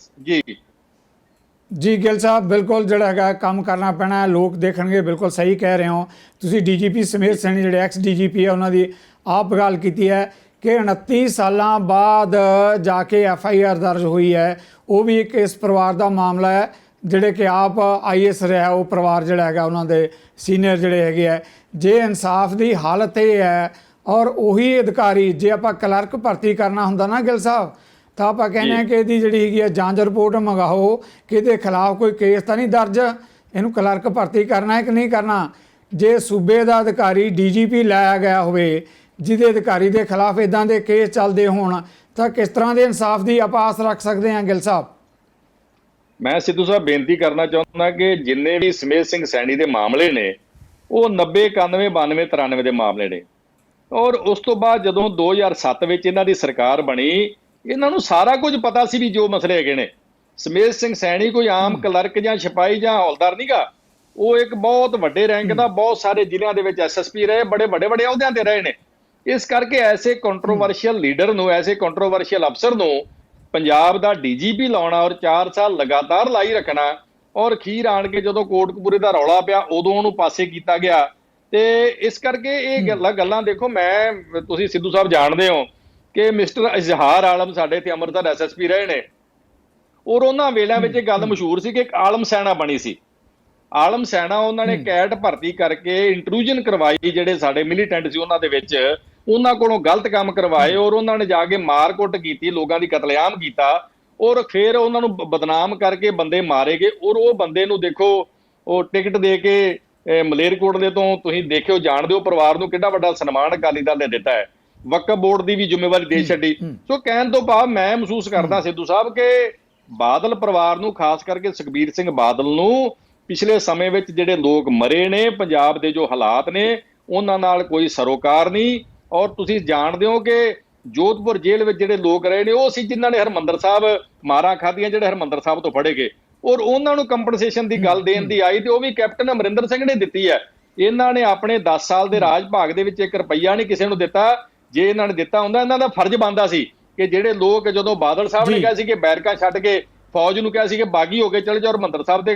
B: ਜੀ ਗਿੱਲ ਸਾਹਿਬ, ਬਿਲਕੁਲ ਜਿਹੜਾ ਹੈਗਾ ਕੰਮ ਕਰਨਾ ਪੈਣਾ। ਲੋਕ ਦੇਖਣਗੇ, ਬਿਲਕੁਲ ਸਹੀ ਕਹਿ ਰਹੇ ਹੋ ਤੁਸੀਂ। ਡੀਜੀਪੀ ਸਮੇਤ ਸੈਣੀ ਜਿਹੜੇ ਐਕਸ ਡੀਜੀਪੀ ਹੈ, ਉਹਨਾਂ ਦੀ ਆਪ ਗੱਲ ਕੀਤੀ ਹੈ ਕਿ 29 ਸਾਲਾਂ ਬਾਅਦ ਜਾ ਕੇ FIR ਦਰਜ ਹੋਈ ਹੈ। ਉਹ ਵੀ ਇੱਕ ਇਸ ਪਰਿਵਾਰ ਦਾ ਮਾਮਲਾ ਹੈ, ਜਿਹੜੇ ਕਿ ਆਪ IAS ਰਿਹਾ ਉਹ ਪਰਿਵਾਰ ਜਿਹੜਾ ਹੈਗਾ, ਉਹਨਾਂ ਦੇ ਸੀਨੀਅਰ ਜਿਹੜੇ ਹੈਗੇ ਹੈ। ਜੇ ਇਨਸਾਫ ਦੀ ਹਾਲਤ ਇਹ ਹੈ, ਔਰ ਉਹੀ ਅਧਿਕਾਰੀ, ਜੇ ਆਪਾਂ ਕਲਰਕ ਭਰਤੀ ਕਰਨਾ ਹੁੰਦਾ ਨਾ ਗਿੱਲ ਸਾਹਿਬ, ਤਾਂ ਆਪਾਂ ਕਹਿੰਦੇ ਹਾਂ ਕਿ ਇਹਦੀ ਜਿਹੜੀ ਹੈਗੀ ਹੈ ਜਾਂਚ ਰਿਪੋਰਟ ਮੰਗਾਓ ਕਿ ਇਹਦੇ ਖਿਲਾਫ ਕੋਈ ਕੇਸ ਤਾਂ ਨਹੀਂ ਦਰਜ, ਇਹਨੂੰ ਕਲਰਕ ਭਰਤੀ ਕਰਨਾ ਹੈ ਕਿ ਨਹੀਂ ਕਰਨਾ। ਜੇ ਸੂਬੇ ਦਾ ਅਧਿਕਾਰੀ DGP ਲਾਇਆ ਗਿਆ ਹੋਵੇ, ਜਿਹਦੇ ਅਧਿਕਾਰੀ ਦੇ ਖਿਲਾਫ ਇਦਾਂ ਦੇ ਕੇਸ ਚੱਲਦੇ ਹੋਣ, ਤਾਂ ਕਿਸ ਤਰ੍ਹਾਂ ਦੇ ਇਨਸਾਫ ਦੀ ਆਪਾਂ ਆਸ ਰੱਖ ਸਕਦੇ ਹਾਂ ਗਿੱਲ ਸਾਹਿਬ? ਮੈਂ ਸਿੱਧੂ ਸਾਹਿਬ ਬੇਨਤੀ ਕਰਨਾ ਚਾਹੁੰਦਾ ਕਿ ਜਿੰਨੇ ਵੀ ਸਮੇਤ ਸਿੰਘ ਸੈਣੀ ਦੇ ਮਾਮਲੇ ਨੇ, ਉਹ 90 91 92 93 ਦੇ ਮਾਮਲੇ ਨੇ। ਔਰ ਉਸ ਤੋਂ ਬਾਅਦ ਜਦੋਂ 2007 ਵਿੱਚ ਇਹਨਾਂ ਦੀ ਸਰਕਾਰ ਬਣੀ, ਇਹਨਾਂ ਨੂੰ ਸਾਰਾ ਕੁਝ ਪਤਾ ਸੀ ਵੀ ਜੋ ਮਸਲੇ ਹੈਗੇ ਨੇ। ਸਮੇਤ ਸਿੰਘ ਸੈਣੀ ਕੋਈ ਆਮ ਕਲਰਕ ਜਾਂ ਸਿਪਾਹੀ ਜਾਂ ਹੌਲਦਾਰ ਨਹੀਂਗਾ, ਉਹ ਇੱਕ ਬਹੁਤ ਵੱਡੇ ਰੈਂਕ ਦਾ, ਬਹੁਤ ਸਾਰੇ ਜ਼ਿਲ੍ਹਿਆਂ ਦੇ ਵਿੱਚ ਐਸਐਸਪੀ ਰਹੇ, ਬੜੇ ਵੱਡੇ ਵੱਡੇ ਅਹੁਦਿਆਂ ਤੇ ਰਹੇ ਨੇ। ਇਸ ਕਰਕੇ ਐਸੇ ਕੰਟਰੋਵਰਸ਼ੀਅਲ ਲੀਡਰ ਨੂੰ, ਐਸੇ ਕੰਟਰੋਵਰਸ਼ੀਅਲ ਅਫਸਰ ਨੂੰ ਪੰਜਾਬ ਦਾ ਡੀਜੀਪੀ ਲਾਉਣਾ ਔਰ 4 ਸਾਲ ਲਗਾਤਾਰ ਲਾਈ ਰੱਖਣਾ, ਔਰ ਅਖੀਰ ਆਣ ਕੇ ਜਦੋਂ ਕੋਟਕਪੂਰੇ ਦਾ ਰੌਲਾ ਪਿਆ ਉਦੋਂ ਉਹਨੂੰ ਪਾਸੇ ਕੀਤਾ ਗਿਆ। ਤੇ ਇਸ ਕਰਕੇ ਇਹ ਗੱਲਾਂ ਦੇਖੋ, ਤੁਸੀਂ ਸਿੱਧੂ ਸਾਹਿਬ ਜਾਣਦੇ ਹੋ ਕਿ ਮਿਸਟਰ ਇਜ਼ਹਾਰ ਆਲਮ ਸਾਡੇ ਇੱਥੇ ਅੰਮ੍ਰਿਤਸਰ ਐਸਐਸਪੀ ਰਹੇ ਨੇ, ਔਰ ਉਹਨਾਂ ਵੇਲਿਆਂ ਵਿੱਚ ਇਹ ਗੱਲ ਮਸ਼ਹੂਰ ਸੀ ਕਿ ਇੱਕ ਆਲਮ ਸੈਨਾ ਬਣੀ ਸੀ। ਆਲਮ ਸੈਨਾ ਉਹਨਾਂ ਨੇ ਕੈਟ ਭਰਤੀ ਕਰਕੇ ਇੰਟਰੂਜਨ ਕਰਵਾਈ, ਜਿਹੜੇ ਸਾਡੇ ਮਿਲੀਟੈਂਟ ਸੀ ਉਹਨਾਂ ਦੇ ਵਿੱਚ, ਉਹਨਾਂ ਕੋਲੋਂ ਗਲਤ ਕੰਮ ਕਰਵਾਏ, ਔਰ ਉਹਨਾਂ ਨੇ ਜਾ ਕੇ ਮਾਰ ਕੁੱਟ ਕੀਤੀ, ਲੋਕਾਂ ਦੀ ਕਤਲੇਆਮ ਕੀਤਾ, ਔਰ ਫਿਰ ਉਹਨਾਂ ਨੂੰ ਬਦਨਾਮ ਕਰਕੇ ਬੰਦੇ ਮਾਰੇ ਗਏ। ਔਰ ਉਹ ਬੰਦੇ ਨੂੰ ਦੇਖੋ, ਉਹ ਟਿਕਟ ਦੇ ਕੇ ਮਲੇਰਕੋਟਲੇ ਤੋਂ, ਤੁਸੀਂ ਦੇਖਿਓ, ਜਾਣਦੇ ਹੋ ਪਰਿਵਾਰ ਨੂੰ ਕਿੰਨਾ ਵੱਡਾ ਸਨਮਾਨ ਅਕਾਲੀ ਦਲ ਨੇ ਦਿੱਤਾ ਹੈ, ਵਕਫ ਬੋਰਡ ਦੀ ਵੀ ਜ਼ਿੰਮੇਵਾਰੀ ਦੇ ਛੱਡੀ। ਸੋ ਕਹਿਣ ਤੋਂ ਭਾਵ ਮੈਂ ਮਹਿਸੂਸ ਕਰਦਾ ਸਿੱਧੂ ਸਾਹਿਬ ਕਿ ਬਾਦਲ ਪਰਿਵਾਰ ਨੂੰ, ਖਾਸ ਕਰਕੇ ਸੁਖਬੀਰ ਸਿੰਘ ਬਾਦਲ ਨੂੰ, ਪਿਛਲੇ ਸਮੇਂ ਵਿੱਚ ਜਿਹੜੇ ਲੋਕ ਮਰੇ ਨੇ, ਪੰਜਾਬ ਦੇ ਜੋ ਹਾਲਾਤ ਨੇ, ਉਹਨਾਂ ਨਾਲ ਕੋਈ ਸਰੋਕਾਰ ਨਹੀਂ। ਔਰ ਤੁਸੀਂ ਜਾਣਦੇ ਹੋ ਕਿ ਜੋਧਪੁਰ ਜੇਲ੍ਹ ਵਿੱਚ ਜਿਹੜੇ ਲੋਕ ਰਹੇ ਨੇ, ਉਹ ਸੀ ਜਿਨ੍ਹਾਂ ਨੇ ਹਰਿਮੰਦਰ ਸਾਹਿਬ ਮਾਰਾਂ ਖਾਧੀਆਂ, ਜਿਹੜੇ ਹਰਿਮੰਦਰ ਸਾਹਿਬ ਤੋਂ ਫੜੇ ਗਏ, ਔਰ ਉਹਨਾਂ ਨੂੰ ਕੰਪਨਸੇਸ਼ਨ ਦੀ ਗੱਲ ਦੇਣ ਦੀ ਆਈ, ਤੇ ਉਹ ਵੀ ਕੈਪਟਨ ਅਮਰਿੰਦਰ ਸਿੰਘ ਨੇ ਦਿੱਤੀ ਹੈ। ਇਹਨਾਂ ਨੇ ਆਪਣੇ 10 ਸਾਲ ਦੇ ਰਾਜ ਭਾਗ ਦੇ ਵਿੱਚ 1 ਰੁਪਈਆ ਨਹੀਂ ਕਿਸੇ ਨੂੰ ਦਿੱਤਾ। ਜੇ ਇਹਨਾਂ ਨੇ ਦਿੱਤਾ ਹੁੰਦਾ, ਇਹਨਾਂ ਦਾ ਫਰਜ਼ ਬਣਦਾ ਸੀ ਕਿ ਜਿਹੜੇ ਲੋਕ, ਜਦੋਂ ਬਾਦਲ ਸਾਹਿਬ ਨੇ ਕਿਹਾ ਸੀ ਕਿ ਬੈਰਕਾਂ ਛੱਡ ਕੇ ਫੌਜ ਨੂੰ ਕਿਹਾ ਸੀ ਕਿ ਬਾਗੀ ਹੋ ਕੇ ਚਲੇ ਜਾਓ, ਹਰਿਮੰਦਰ ਸਾਹਿਬ ਤੇ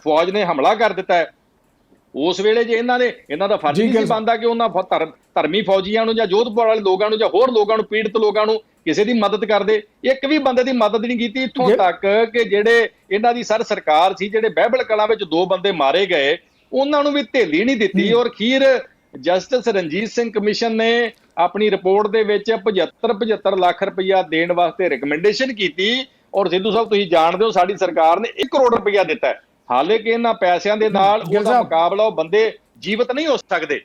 B: ਫੌਜ ਨੇ ਹਮਲਾ ਕਰ ਦਿੱਤਾ ਹੈ, ਉਸ ਵੇਲੇ ਜੇ ਇਹਨਾਂ ਦਾ ਫਰਜ਼ ਨਹੀਂ ਸੀ ਬਣਦਾ ਕਿ ਉਹਨਾਂ ਧਰਮੀ ਫੌਜੀਆਂ ਨੂੰ ਜਾਂ ਜੋਧਪੁਰ ਵਾਲੇ ਲੋਕਾਂ ਨੂੰ ਜਾਂ ਹੋਰ ਲੋਕਾਂ ਨੂੰ, ਪੀੜਤ ਲੋਕਾਂ ਨੂੰ, ਕਿਸੇ ਦੀ ਮਦਦ ਕਰਦੇ? ਇੱਕ ਵੀ ਬੰਦੇ ਦੀ ਮਦਦ ਨਹੀਂ ਕੀਤੀ। ਇੱਥੋਂ ਤੱਕ ਕਿ ਜਿਹੜੇ ਇਹਨਾਂ ਦੀ ਸਰਕਾਰ ਸੀ, ਜਿਹੜੇ ਬਹਿਬਲ ਕਲਾਂ ਵਿੱਚ 2 ਬੰਦੇ ਮਾਰੇ ਗਏ, ਉਹਨਾਂ ਨੂੰ ਵੀ ਢੇਲੀ ਨਹੀਂ ਦਿੱਤੀ। ਔਰ ਅਖੀਰ ਜਸਟਿਸ ਰਣਜੀਤ ਸਿੰਘ ਕਮਿਸ਼ਨ ਨੇ ਆਪਣੀ ਰਿਪੋਰਟ ਦੇ ਵਿੱਚ 75 ਲੱਖ ਰੁਪਈਆ ਦੇਣ ਵਾਸਤੇ ਰਿਕਮੈਂਡੇਸ਼ਨ ਕੀਤੀ। ਔਰ ਸਿੱਧੂ ਸਾਹਿਬ ਤੁਸੀਂ ਜਾਣਦੇ ਹੋ, ਸਾਡੀ ਸਰਕਾਰ ਨੇ 1 ਕਰੋੜ ਰੁਪਈਆ ਦਿੱਤਾ ਹੈ। ਹਾਲੇ ਕਿ ਇਹਨਾਂ ਪੈਸਿਆਂ ਦੇ ਨਾਲ ਉਹਦਾ ਮੁਕਾਬਲਾ, ਉਹ ਬੰਦੇ ਜੀਵਤ ਨਹੀਂ ਹੋ ਸਕਦੇ।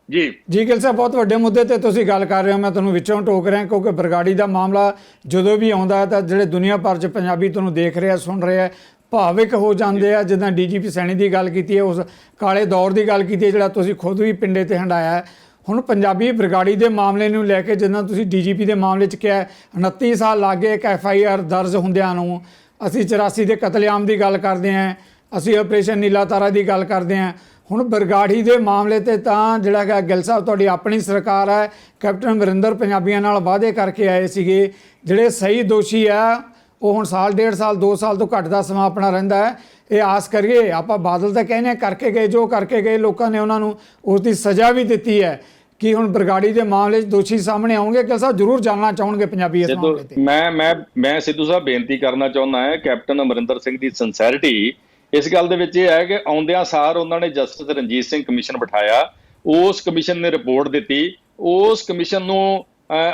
B: ਜੀ
A: ਗਿੱਲ ਸਾਹਿਬ, ਬਹੁਤ ਵੱਡੇ ਮੁੱਦੇ ਤੇ ਤੁਸੀਂ ਗੱਲ ਕਰ ਰਹੇ ਹੋ, ਮੈਂ ਤੁਹਾਨੂੰ ਵਿੱਚੋਂ ਟੋਕ ਰਿਹਾ, ਕਿਉਂਕਿ ਬਰਗਾੜੀ ਦਾ ਮਾਮਲਾ ਜਦੋਂ ਵੀ ਆਉਂਦਾ ਹੈ ਤਾਂ ਜਿਹੜੇ ਦੁਨੀਆ ਭਰ 'ਚ ਪੰਜਾਬੀ ਤੁਹਾਨੂੰ ਦੇਖ ਰਿਹਾ, ਸੁਣ ਰਿਹਾ, ਭਾਵਿਕ ਹੋ ਜਾਂਦੇ ਆ। ਜਿੱਦਾਂ ਡੀਜੀਪੀ ਸੈਣੀ ਦੀ ਗੱਲ ਕੀਤੀ ਹੈ, ਉਸ ਕਾਲੇ ਦੌਰ ਦੀ ਗੱਲ ਕੀਤੀ ਹੈ, ਜਿਹੜਾ ਤੁਸੀਂ ਖੁਦ ਵੀ ਪਿੰਡੇ ਤੇ ਹੰਡਾਇਆ ਹੈ। ਹੁਣ ਪੰਜਾਬੀ ਬਰਗਾੜੀ ਦੇ ਮਾਮਲੇ ਨੂੰ ਲੈ ਕੇ, ਜਿੱਦਾਂ ਤੁਸੀਂ ਡੀਜੀਪੀ ਦੇ ਮਾਮਲੇ 'ਚ ਕਿਹਾ, 29 ਸਾਲ ਲੱਗ ਗਏ ਇੱਕ FIR ਦਰਜ ਹੁੰਦਿਆਂ ਨੂੰ। ਅਸੀਂ 84 ਦੇ ਕਤਲੇਆਮ ਦੀ ਗੱਲ ਕਰਦੇ ਹਾਂ, ਅਸੀਂ ਆਪਰੇਸ਼ਨ ਨੀਲਾ ਤਾਰਾ ਦੀ ਗੱਲ ਕਰਦੇ ਹਾਂ। ਹੁਣ ਬਰਗਾੜੀ ਦੇ ਮਾਮਲੇ ਤੇ ਤਾਂ ਜਿਹੜਾ ਹੈਗਾ, ਗਿੱਲ ਸਾਹਿਬ ਤੁਹਾਡੀ ਆਪਣੀ ਸਰਕਾਰ ਹੈ, ਕੈਪਟਨ ਅਮਰਿੰਦਰ ਪੰਜਾਬੀਆਂ ਨਾਲ ਵਾਅਦੇ ਕਰਕੇ ਆਏ ਸੀਗੇ। ਜਿਹੜੇ ਸਹੀ ਦੋਸ਼ੀ ਆ ਉਹ ਹੁਣ ਸਾਲ, 1.5 ਸਾਲ, 2 ਸਾਲ ਤੋਂ ਘੱਟ ਦਾ ਸਮਾਂ ਆਪਣਾ ਰਹਿੰਦਾ ਹੈ। ਇਹ ਆਸ ਕਰੀਏ, ਆਪਾਂ ਬਾਦਲ ਤਾਂ ਕਹਿੰਦੇ ਕਰਕੇ ਗਏ, ਜੋ ਕਰਕੇ ਗਏ, ਲੋਕਾਂ ਨੇ ਉਹਨਾਂ ਨੂੰ ਉਸ ਦੀ ਸਜ਼ਾ ਵੀ ਦਿੱਤੀ ਹੈ। ਕਿ ਹੁਣ ਬਰਗਾੜੀ ਦੇ ਮਾਮਲੇ 'ਚ ਦੋਸ਼ੀ ਸਾਹਮਣੇ ਆਉਣਗੇ? ਗਿੱਲ ਸਾਹਿਬ ਜ਼ਰੂਰ ਜਾਣਨਾ ਚਾਹਣਗੇ ਪੰਜਾਬੀ ਇਸ ਮਾਮਲੇ ਤੇ।
B: ਮੈਂ ਸਿੱਧੂ ਸਾਹਿਬ ਬੇਨਤੀ ਕਰਨਾ ਚਾਹੁੰਦਾ ਹਾਂ, ਕੈਪਟਨ ਅਮਰਿੰਦਰ ਸਿੰਘ ਦੀ ਸਿੰਸੈਰਿਟੀ ਇਸ ਗੱਲ ਦੇ ਵਿੱਚ ਇਹ ਹੈ ਕਿ ਆਉਂਦਿਆਂ ਸਾਰ ਉਹਨਾਂ ਨੇ ਜਸਟਿਸ ਰਣਜੀਤ ਸਿੰਘ ਕਮਿਸ਼ਨ ਬਿਠਾਇਆ, ਉਸ ਕਮਿਸ਼ਨ ਨੇ ਰਿਪੋਰਟ ਦਿੱਤੀ, ਉਸ ਕਮਿਸ਼ਨ ਨੂੰ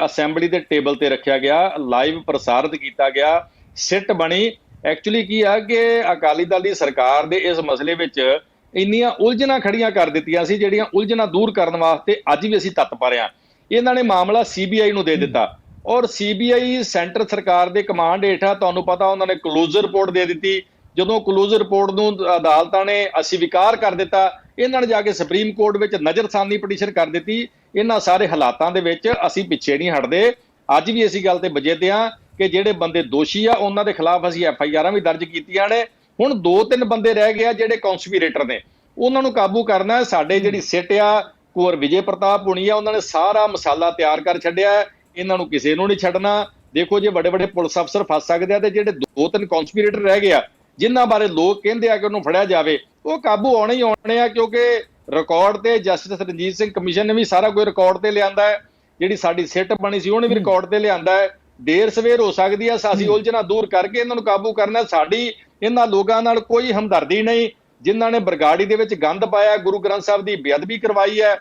B: ਅਸੈਂਬਲੀ ਦੇ ਟੇਬਲ ਤੇ ਰੱਖਿਆ ਗਿਆ, ਲਾਈਵ ਪ੍ਰਸਾਰਿਤ ਕੀਤਾ ਗਿਆ, ਸਿੱਟ ਬਣੀ। ਐਕਚੁਅਲੀ ਕੀ ਆ ਕਿ ਅਕਾਲੀ ਦਲ ਦੀ ਸਰਕਾਰ ਦੇ ਇਸ ਮਸਲੇ ਵਿੱਚ ਇੰਨੀਆਂ ਉਲਝਣਾਂ ਖੜੀਆਂ ਕਰ ਦਿੱਤੀਆਂ ਸੀ, ਜਿਹੜੀਆਂ ਉਲਝਣਾਂ ਦੂਰ ਕਰਨ ਵਾਸਤੇ ਅੱਜ ਵੀ ਅਸੀਂ ਤਤਪਰ ਹਾਂ। ਇਹਨਾਂ ਨੇ ਮਾਮਲਾ CBI ਨੂੰ ਦੇ ਦਿੱਤਾ, ਔਰ CBI ਸੈਂਟਰ ਸਰਕਾਰ ਦੇ ਕਮਾਂਡ ਹੇਠ ਆ। ਤੁਹਾਨੂੰ ਪਤਾ, ਉਹਨਾਂ ਨੇ ਕਲੋਜ਼ਰ ਰਿਪੋਰਟ ਦੇ ਦਿੱਤੀ। ਜਦੋਂ ਕਲੋਜ਼ਰ ਰਿਪੋਰਟ ਨੂੰ ਅਦਾਲਤਾਂ ਨੇ ਅਸਵੀਕਾਰ ਕਰ ਦਿੱਤਾ, ਇਹਨਾਂ ਨੇ ਜਾ ਕੇ ਸੁਪਰੀਮ ਕੋਰਟ ਵਿੱਚ ਨਜ਼ਰਸਾਨੀ ਪਟੀਸ਼ਨ ਕਰ ਦਿੱਤੀ। ਇਹਨਾਂ ਸਾਰੇ ਹਾਲਾਤਾਂ ਦੇ ਵਿੱਚ ਅਸੀਂ ਪਿੱਛੇ ਨਹੀਂ ਹਟਦੇ। ਅੱਜ ਵੀ ਅਸੀਂ ਗੱਲ ਤੇ ਵਜੇਦੇ ਹਾਂ ਕਿ ਜਿਹੜੇ ਬੰਦੇ ਦੋਸ਼ੀ ਆ, ਉਹਨਾਂ ਦੇ ਖਿਲਾਫ ਅਸੀਂ FIRਾਂ ਵੀ ਦਰਜ ਕੀਤੀਆਂ ਨੇ। ਹੁਣ 2-3 ਬੰਦੇ ਰਹਿ ਗਏ ਆ ਜਿਹੜੇ ਕੌਂਸਪੀਰੇਟਰ ਨੇ, ਉਹਨਾਂ ਨੂੰ ਕਾਬੂ ਕਰਨਾ ਹੈ। ਸਾਡੇ ਜਿਹੜੀ ਸਿੱਟ ਆ, ਕੁੰਵਰ ਵਿਜੇ ਪ੍ਰਤਾਪ ਹੁਣੀ ਆ, ਉਹਨਾਂ ਨੇ ਸਾਰਾ ਮਸਾਲਾ ਤਿਆਰ ਕਰ ਛੱਡਿਆ। ਇਹਨਾਂ ਨੂੰ ਕਿਸੇ ਨੂੰ ਨਹੀਂ ਛੱਡਣਾ। ਦੇਖੋ, ਜੇ ਵੱਡੇ ਵੱਡੇ ਪੁਲਿਸ ਅਫਸਰ ਫਸ ਸਕਦੇ ਆ, ਤੇ ਜਿਹੜੇ 2-3 ਕੌਂਸਪੀਰੇਟਰ ਰਹਿ ਗਏ ਆ, ਜਿਨ੍ਹਾਂ ਬਾਰੇ ਲੋਕ ਕਹਿੰਦੇ ਆ ਕਿ ਉਹਨੂੰ ਫੜਿਆ ਜਾਵੇ, ਉਹ ਕਾਬੂ ਆਉਣੇ ਹੀ ਆਉਣੇ ਆ। ਕਿਉਂਕਿ ਰਿਕਾਰਡ ਤੇ ਜਸਟਿਸ ਰਣਜੀਤ ਸਿੰਘ ਕਮਿਸ਼ਨ ਨੇ ਵੀ ਸਾਰਾ ਕੁਝ ਰਿਕਾਰਡ ਤੇ ਲਿਆਂਦਾ ਹੈ। ਜਿਹੜੀ ਸਾਡੀ ਸਿੱਟ ਬਣੀ ਸੀ, ਉਹਨੇ ਵੀ ਰਿਕਾਰਡ ਤੇ ਲਿਆਂਦਾ ਹੈ। ਦੇਰ ਸਵੇਰ ਹੋ ਸਕਦੀ ਹੈ, ਅਸੀਂ ਉਲਝਣਾ ਦੂਰ ਕਰਕੇ ਇਹਨਾਂ ਨੂੰ ਕਾਬੂ ਕਰਨਾ। ਸਾਡੀ ਇਹਨਾਂ ਲੋਕਾਂ ਨਾਲ ਕੋਈ ਹਮਦਰਦੀ ਨਹੀਂ ਜਿਨ੍ਹਾਂ ਨੇ ਬਰਗਾੜੀ ਦੇ ਵਿੱਚ ਗੰਦ ਪਾਇਆ, ਗੁਰੂ ਗ੍ਰੰਥ ਸਾਹਿਬ ਦੀ ਬੇਅਦਬੀ ਕਰਵਾਈ ਹੈ,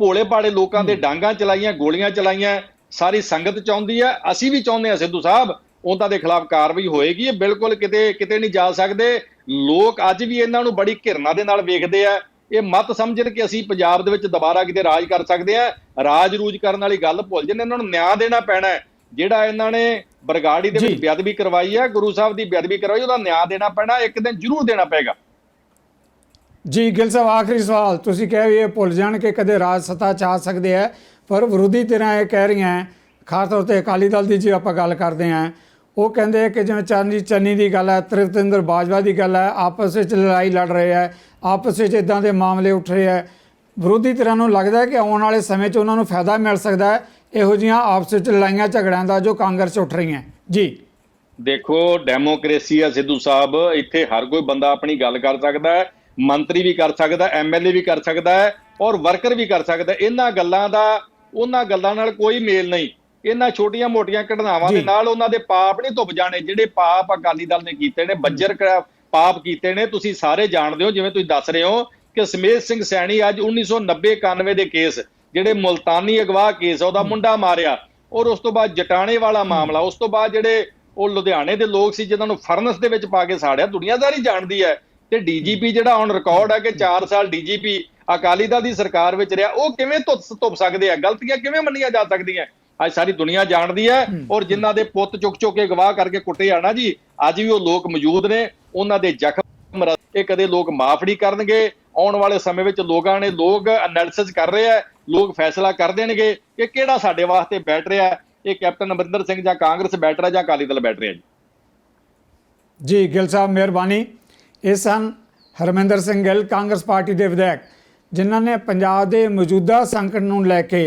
B: ਭੋਲੇ ਭਾਲੇ ਲੋਕਾਂ ਦੇ ਡਾਂਗਾਂ ਚਲਾਈਆਂ, ਗੋਲੀਆਂ ਚਲਾਈਆਂ। ਸਾਰੀ ਸੰਗਤ ਚਾਹੁੰਦੀ ਹੈ, ਅਸੀਂ ਵੀ ਚਾਹੁੰਦੇ ਹਾਂ ਸਿੱਧੂ ਸਾਹਿਬ, ਉਹਨਾਂ ਦੇ ਖਿਲਾਫ ਕਾਰਵਾਈ ਹੋਏਗੀ। ਇਹ ਬਿਲਕੁਲ ਕਿਤੇ ਨਹੀਂ ਜਾ ਸਕਦੇ। ਲੋਕ ਅੱਜ ਵੀ ਇਹਨਾਂ ਨੂੰ ਬੜੀ ਘਿਰਨਾ ਦੇ ਨਾਲ ਵੇਖਦੇ ਆ। ਇਹ ਮਤ ਸਮਝਣ ਕਿ ਅਸੀਂ ਪੰਜਾਬ ਦੇ ਵਿੱਚ ਦੁਬਾਰਾ ਕਿਤੇ ਰਾਜ ਕਰ ਸਕਦੇ ਆ। ਰਾਜ ਰੂਜ ਕਰਨ ਵਾਲੀ ਗੱਲ ਭੁੱਲ ਜਾਣ। ਇਹਨਾਂ ਨੂੰ ਨਿਆਂ ਦੇਣਾ ਪੈਣਾ। ਜਿਹੜਾ ਇਹਨਾਂ ਨੇ ਬਰਗਾੜੀ ਦੇ ਵਿੱਚ ਬੇਅਦਬੀ ਕਰਵਾਈ ਹੈ, ਗੁਰੂ ਸਾਹਿਬ ਦੀ ਬੇਅਦਬੀ ਕਰਵਾਈ, ਉਹਦਾ ਨਿਆਂ ਦੇਣਾ ਪੈਣਾ। ਇੱਕ ਦਿਨ ਜ਼ਰੂਰ ਦੇਣਾ ਪਏਗਾ।
A: ਜੀ ਗਿੱਲ ਸਾਹਿਬ, ਆਖਰੀ ਸਵਾਲ, ਤੁਸੀਂ ਕਿਹਾ ਵੀ ਇਹ ਭੁੱਲ ਜਾਣ ਕਿ ਕਦੇ ਰਾਜ ਸੱਤਾ 'ਚ ਆ ਸਕਦੇ ਹੈ, ਪਰ ਵਿਰੋਧੀ ਧਿਰਾਂ ਇਹ ਕਹਿ ਰਹੀਆਂ ਹੈ, ਖਾਸ ਤੌਰ 'ਤੇ ਅਕਾਲੀ ਦਲ ਦੀ ਜੇ ਆਪਾਂ ਗੱਲ ਕਰਦੇ ਹਾਂ, ਉਹ ਕਹਿੰਦੇ ਕਿ ਜਿਵੇਂ ਚੰਨੀ ਦੀ ਗੱਲ ਹੈ, ਤ੍ਰਿਪਤਿੰਦਰ ਬਾਜਵਾ ਦੀ ਗੱਲ ਹੈ, ਆਪਸ ਵਿੱਚ ਲੜਾਈ ਲੜ ਰਹੇ ਹੈ, ਆਪਸ ਵਿੱਚ ਇੱਦਾਂ ਦੇ ਮਾਮਲੇ ਉੱਠ ਰਹੇ ਹੈ। ਵਿਰੋਧੀ ਧਿਰਾਂ ਨੂੰ ਲੱਗਦਾ ਹੈ ਕਿ ਆਉਣ ਵਾਲੇ ਸਮੇਂ 'ਚ ਉਹਨਾਂ ਨੂੰ ਫਾਇਦਾ ਮਿਲ ਸਕਦਾ ਹੈ ਇਹੋ ਜਿਹੀਆਂ ਆਪਸ ਵਿੱਚ ਲੜਾਈਆਂ ਝਗੜਿਆਂ ਦਾ ਜੋ ਕਾਂਗਰਸ 'ਚ ਉੱਠ ਰਹੀਆਂ। ਜੀ
B: ਦੇਖੋ, ਡੈਮੋਕ੍ਰੇਸੀ ਆ ਸਿੱਧੂ ਸਾਹਿਬ, ਇੱਥੇ ਹਰ ਕੋਈ ਬੰਦਾ ਆਪਣੀ ਗੱਲ ਕਰ ਸਕਦਾ ਹੈ, ਮੰਤਰੀ ਵੀ ਕਰ ਸਕਦਾ, ਐਮਐਲਏ ਵੀ ਕਰ ਸਕਦਾ ਹੈ, ਔਰ ਵਰਕਰ ਵੀ ਕਰ ਸਕਦਾ। ਇਹਨਾਂ ਗੱਲਾਂ ਦਾ ਉਹਨਾਂ ਗੱਲਾਂ ਨਾਲ ਕੋਈ ਮੇਲ ਨਹੀਂ। ਇਹਨਾਂ ਛੋਟੀਆਂ-ਮੋਟੀਆਂ ਘਟਨਾਵਾਂ ਦੇ ਨਾਲ ਉਹਨਾਂ ਦੇ ਪਾਪ ਨਹੀਂ ਧੁੱਪ ਜਾਣੇ। ਜਿਹੜੇ ਪਾਪ ਅਕਾਲੀ ਦਲ ਨੇ ਕੀਤੇ ਨੇ, ਬੱਜਰ ਪਾਪ ਕੀਤੇ ਨੇ, ਤੁਸੀਂ ਸਾਰੇ ਜਾਣਦੇ ਹੋ। ਜਿਵੇਂ ਤੁਸੀਂ ਦੱਸ ਰਹੇ ਹੋ ਕਿ ਸਮੇਤ ਸਿੰਘ ਸੈਣੀ ਅੱਜ 1990-91 ਦੇ ਕੇਸ, ਜਿਹੜੇ ਮੁਲਤਾਨੀ ਅਗਵਾ ਕੇਸ, ਉਹਦਾ ਮੁੰਡਾ ਮਾਰਿਆ, ਔਰ ਉਸ ਤੋਂ ਬਾਅਦ ਜਟਾਣੇ ਵਾਲਾ ਮਾਮਲਾ, ਉਸ ਤੋਂ ਬਾਅਦ ਜਿਹੜੇ ਉਹ ਲੁਧਿਆਣੇ ਦੇ ਲੋਕ ਸੀ ਜਿਨ੍ਹਾਂ ਨੂੰ ਫਰਨਸ ਦੇ ਵਿੱਚ ਪਾ ਕੇ ਸਾੜਿਆ, ਦੁਨੀਆ ਸਾਰੀ ਜਾਣਦੀ ਹੈ। ਤੇ ਡੀਜੀਪੀ ਜਿਹੜਾ ਔਨ ਰਿਕਾਰਡ ਹੈ ਕਿ 4 ਸਾਲ ਡੀਜੀਪੀ ਅਕਾਲੀ ਦਲ ਦੀ ਸਰਕਾਰ ਵਿੱਚ ਰਿਹਾ, ਉਹ ਕਿਵੇਂ ਧੁੱਪ ਸਕਦੇ ਆ? ਗਲਤੀਆਂ ਕਿਵੇਂ ਮੰਨੀਆਂ ਜਾ ਸਕਦੀਆਂ? ਅੱਜ ਸਾਰੀ ਦੁਨੀਆ ਜਾਣਦੀ ਹੈ। ਔਰ ਜਿਨ੍ਹਾਂ ਦੇ ਪੁੱਤ ਚੁੱਕ ਕੇ ਗਵਾਹ ਕਰਕੇ ਕੁੱਟੇ ਆਣਾ ਜੀ, ਅੱਜ ਵੀ ਉਹ ਲੋਕ ਮੌਜੂਦ ਨੇ। ਉਹਨਾਂ ਦੇ ਜ਼ਖਮ ਇਹ ਕਦੇ ਲੋਕ ਮਾਫ ਨਹੀਂ ਕਰਨਗੇ। ਆਉਣ ਵਾਲੇ ਸਮੇਂ ਵਿੱਚ ਲੋਕ ਐਨਾਲਿਸਿਸ ਕਰ ਰਹੇ ਆ, ਲੋਕ ਫੈਸਲਾ ਕਰ ਦੇਣਗੇ ਕਿ ਕਿਹੜਾ ਸਾਡੇ ਵਾਸਤੇ ਬੈਠ ਰਿਹਾ। ਇਹ ਕੈਪਟਨ ਅਮਰਿੰਦਰ ਸਿੰਘ ਜਾਂ ਕਾਂਗਰਸ ਬੈਠ ਰਿਹਾ ਜਾਂ ਅਕਾਲੀ ਦਲ ਬੈਠ ਰਿਹਾ
A: ਜੀ ਗਿੱਲ ਸਾਹਿਬ, ਮਿਹਰਬਾਨੀ। ਇਹ ਸਨ ਹਰਮਿੰਦਰ ਸਿੰਘ ਗਿੱਲ, ਕਾਂਗਰਸ ਪਾਰਟੀ ਦੇ ਵਿਧਾਇਕ, ਜਿਨ੍ਹਾਂ ਨੇ ਪੰਜਾਬ ਦੇ ਮੌਜੂਦਾ ਸੰਕਟ ਨੂੰ ਲੈ ਕੇ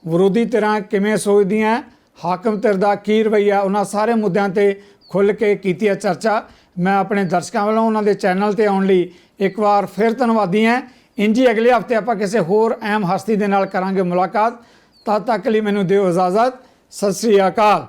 A: ਵਿਰੋਧੀ ਧਿਰਾਂ ਕਿਵੇਂ ਸੋਚਦੀਆਂ, ਹਾਕਮ ਧਿਰ ਦਾ ਕੀ ਰਵੱਈਆ, ਉਹਨਾਂ ਸਾਰੇ ਮੁੱਦਿਆਂ 'ਤੇ ਖੁੱਲ੍ਹ ਕੇ ਕੀਤੀ ਹੈ ਚਰਚਾ। ਮੈਂ ਆਪਣੇ ਦਰਸ਼ਕਾਂ ਵੱਲੋਂ ਉਹਨਾਂ ਦੇ ਚੈਨਲ 'ਤੇ ਆਉਣ ਲਈ ਇੱਕ ਵਾਰ ਫਿਰ ਧੰਨਵਾਦੀ ਹਾਂ। ਇੰਝ ਹੀ ਅਗਲੇ ਹਫ਼ਤੇ ਆਪਾਂ ਕਿਸੇ ਹੋਰ ਅਹਿਮ ਹਸਤੀ ਦੇ ਨਾਲ ਕਰਾਂਗੇ ਮੁਲਾਕਾਤ। ਤਦ ਤੱਕ ਲਈ ਮੈਨੂੰ ਦਿਓ ਇਜਾਜ਼ਤ। ਸਤਿ ਸ੍ਰੀ ਅਕਾਲ।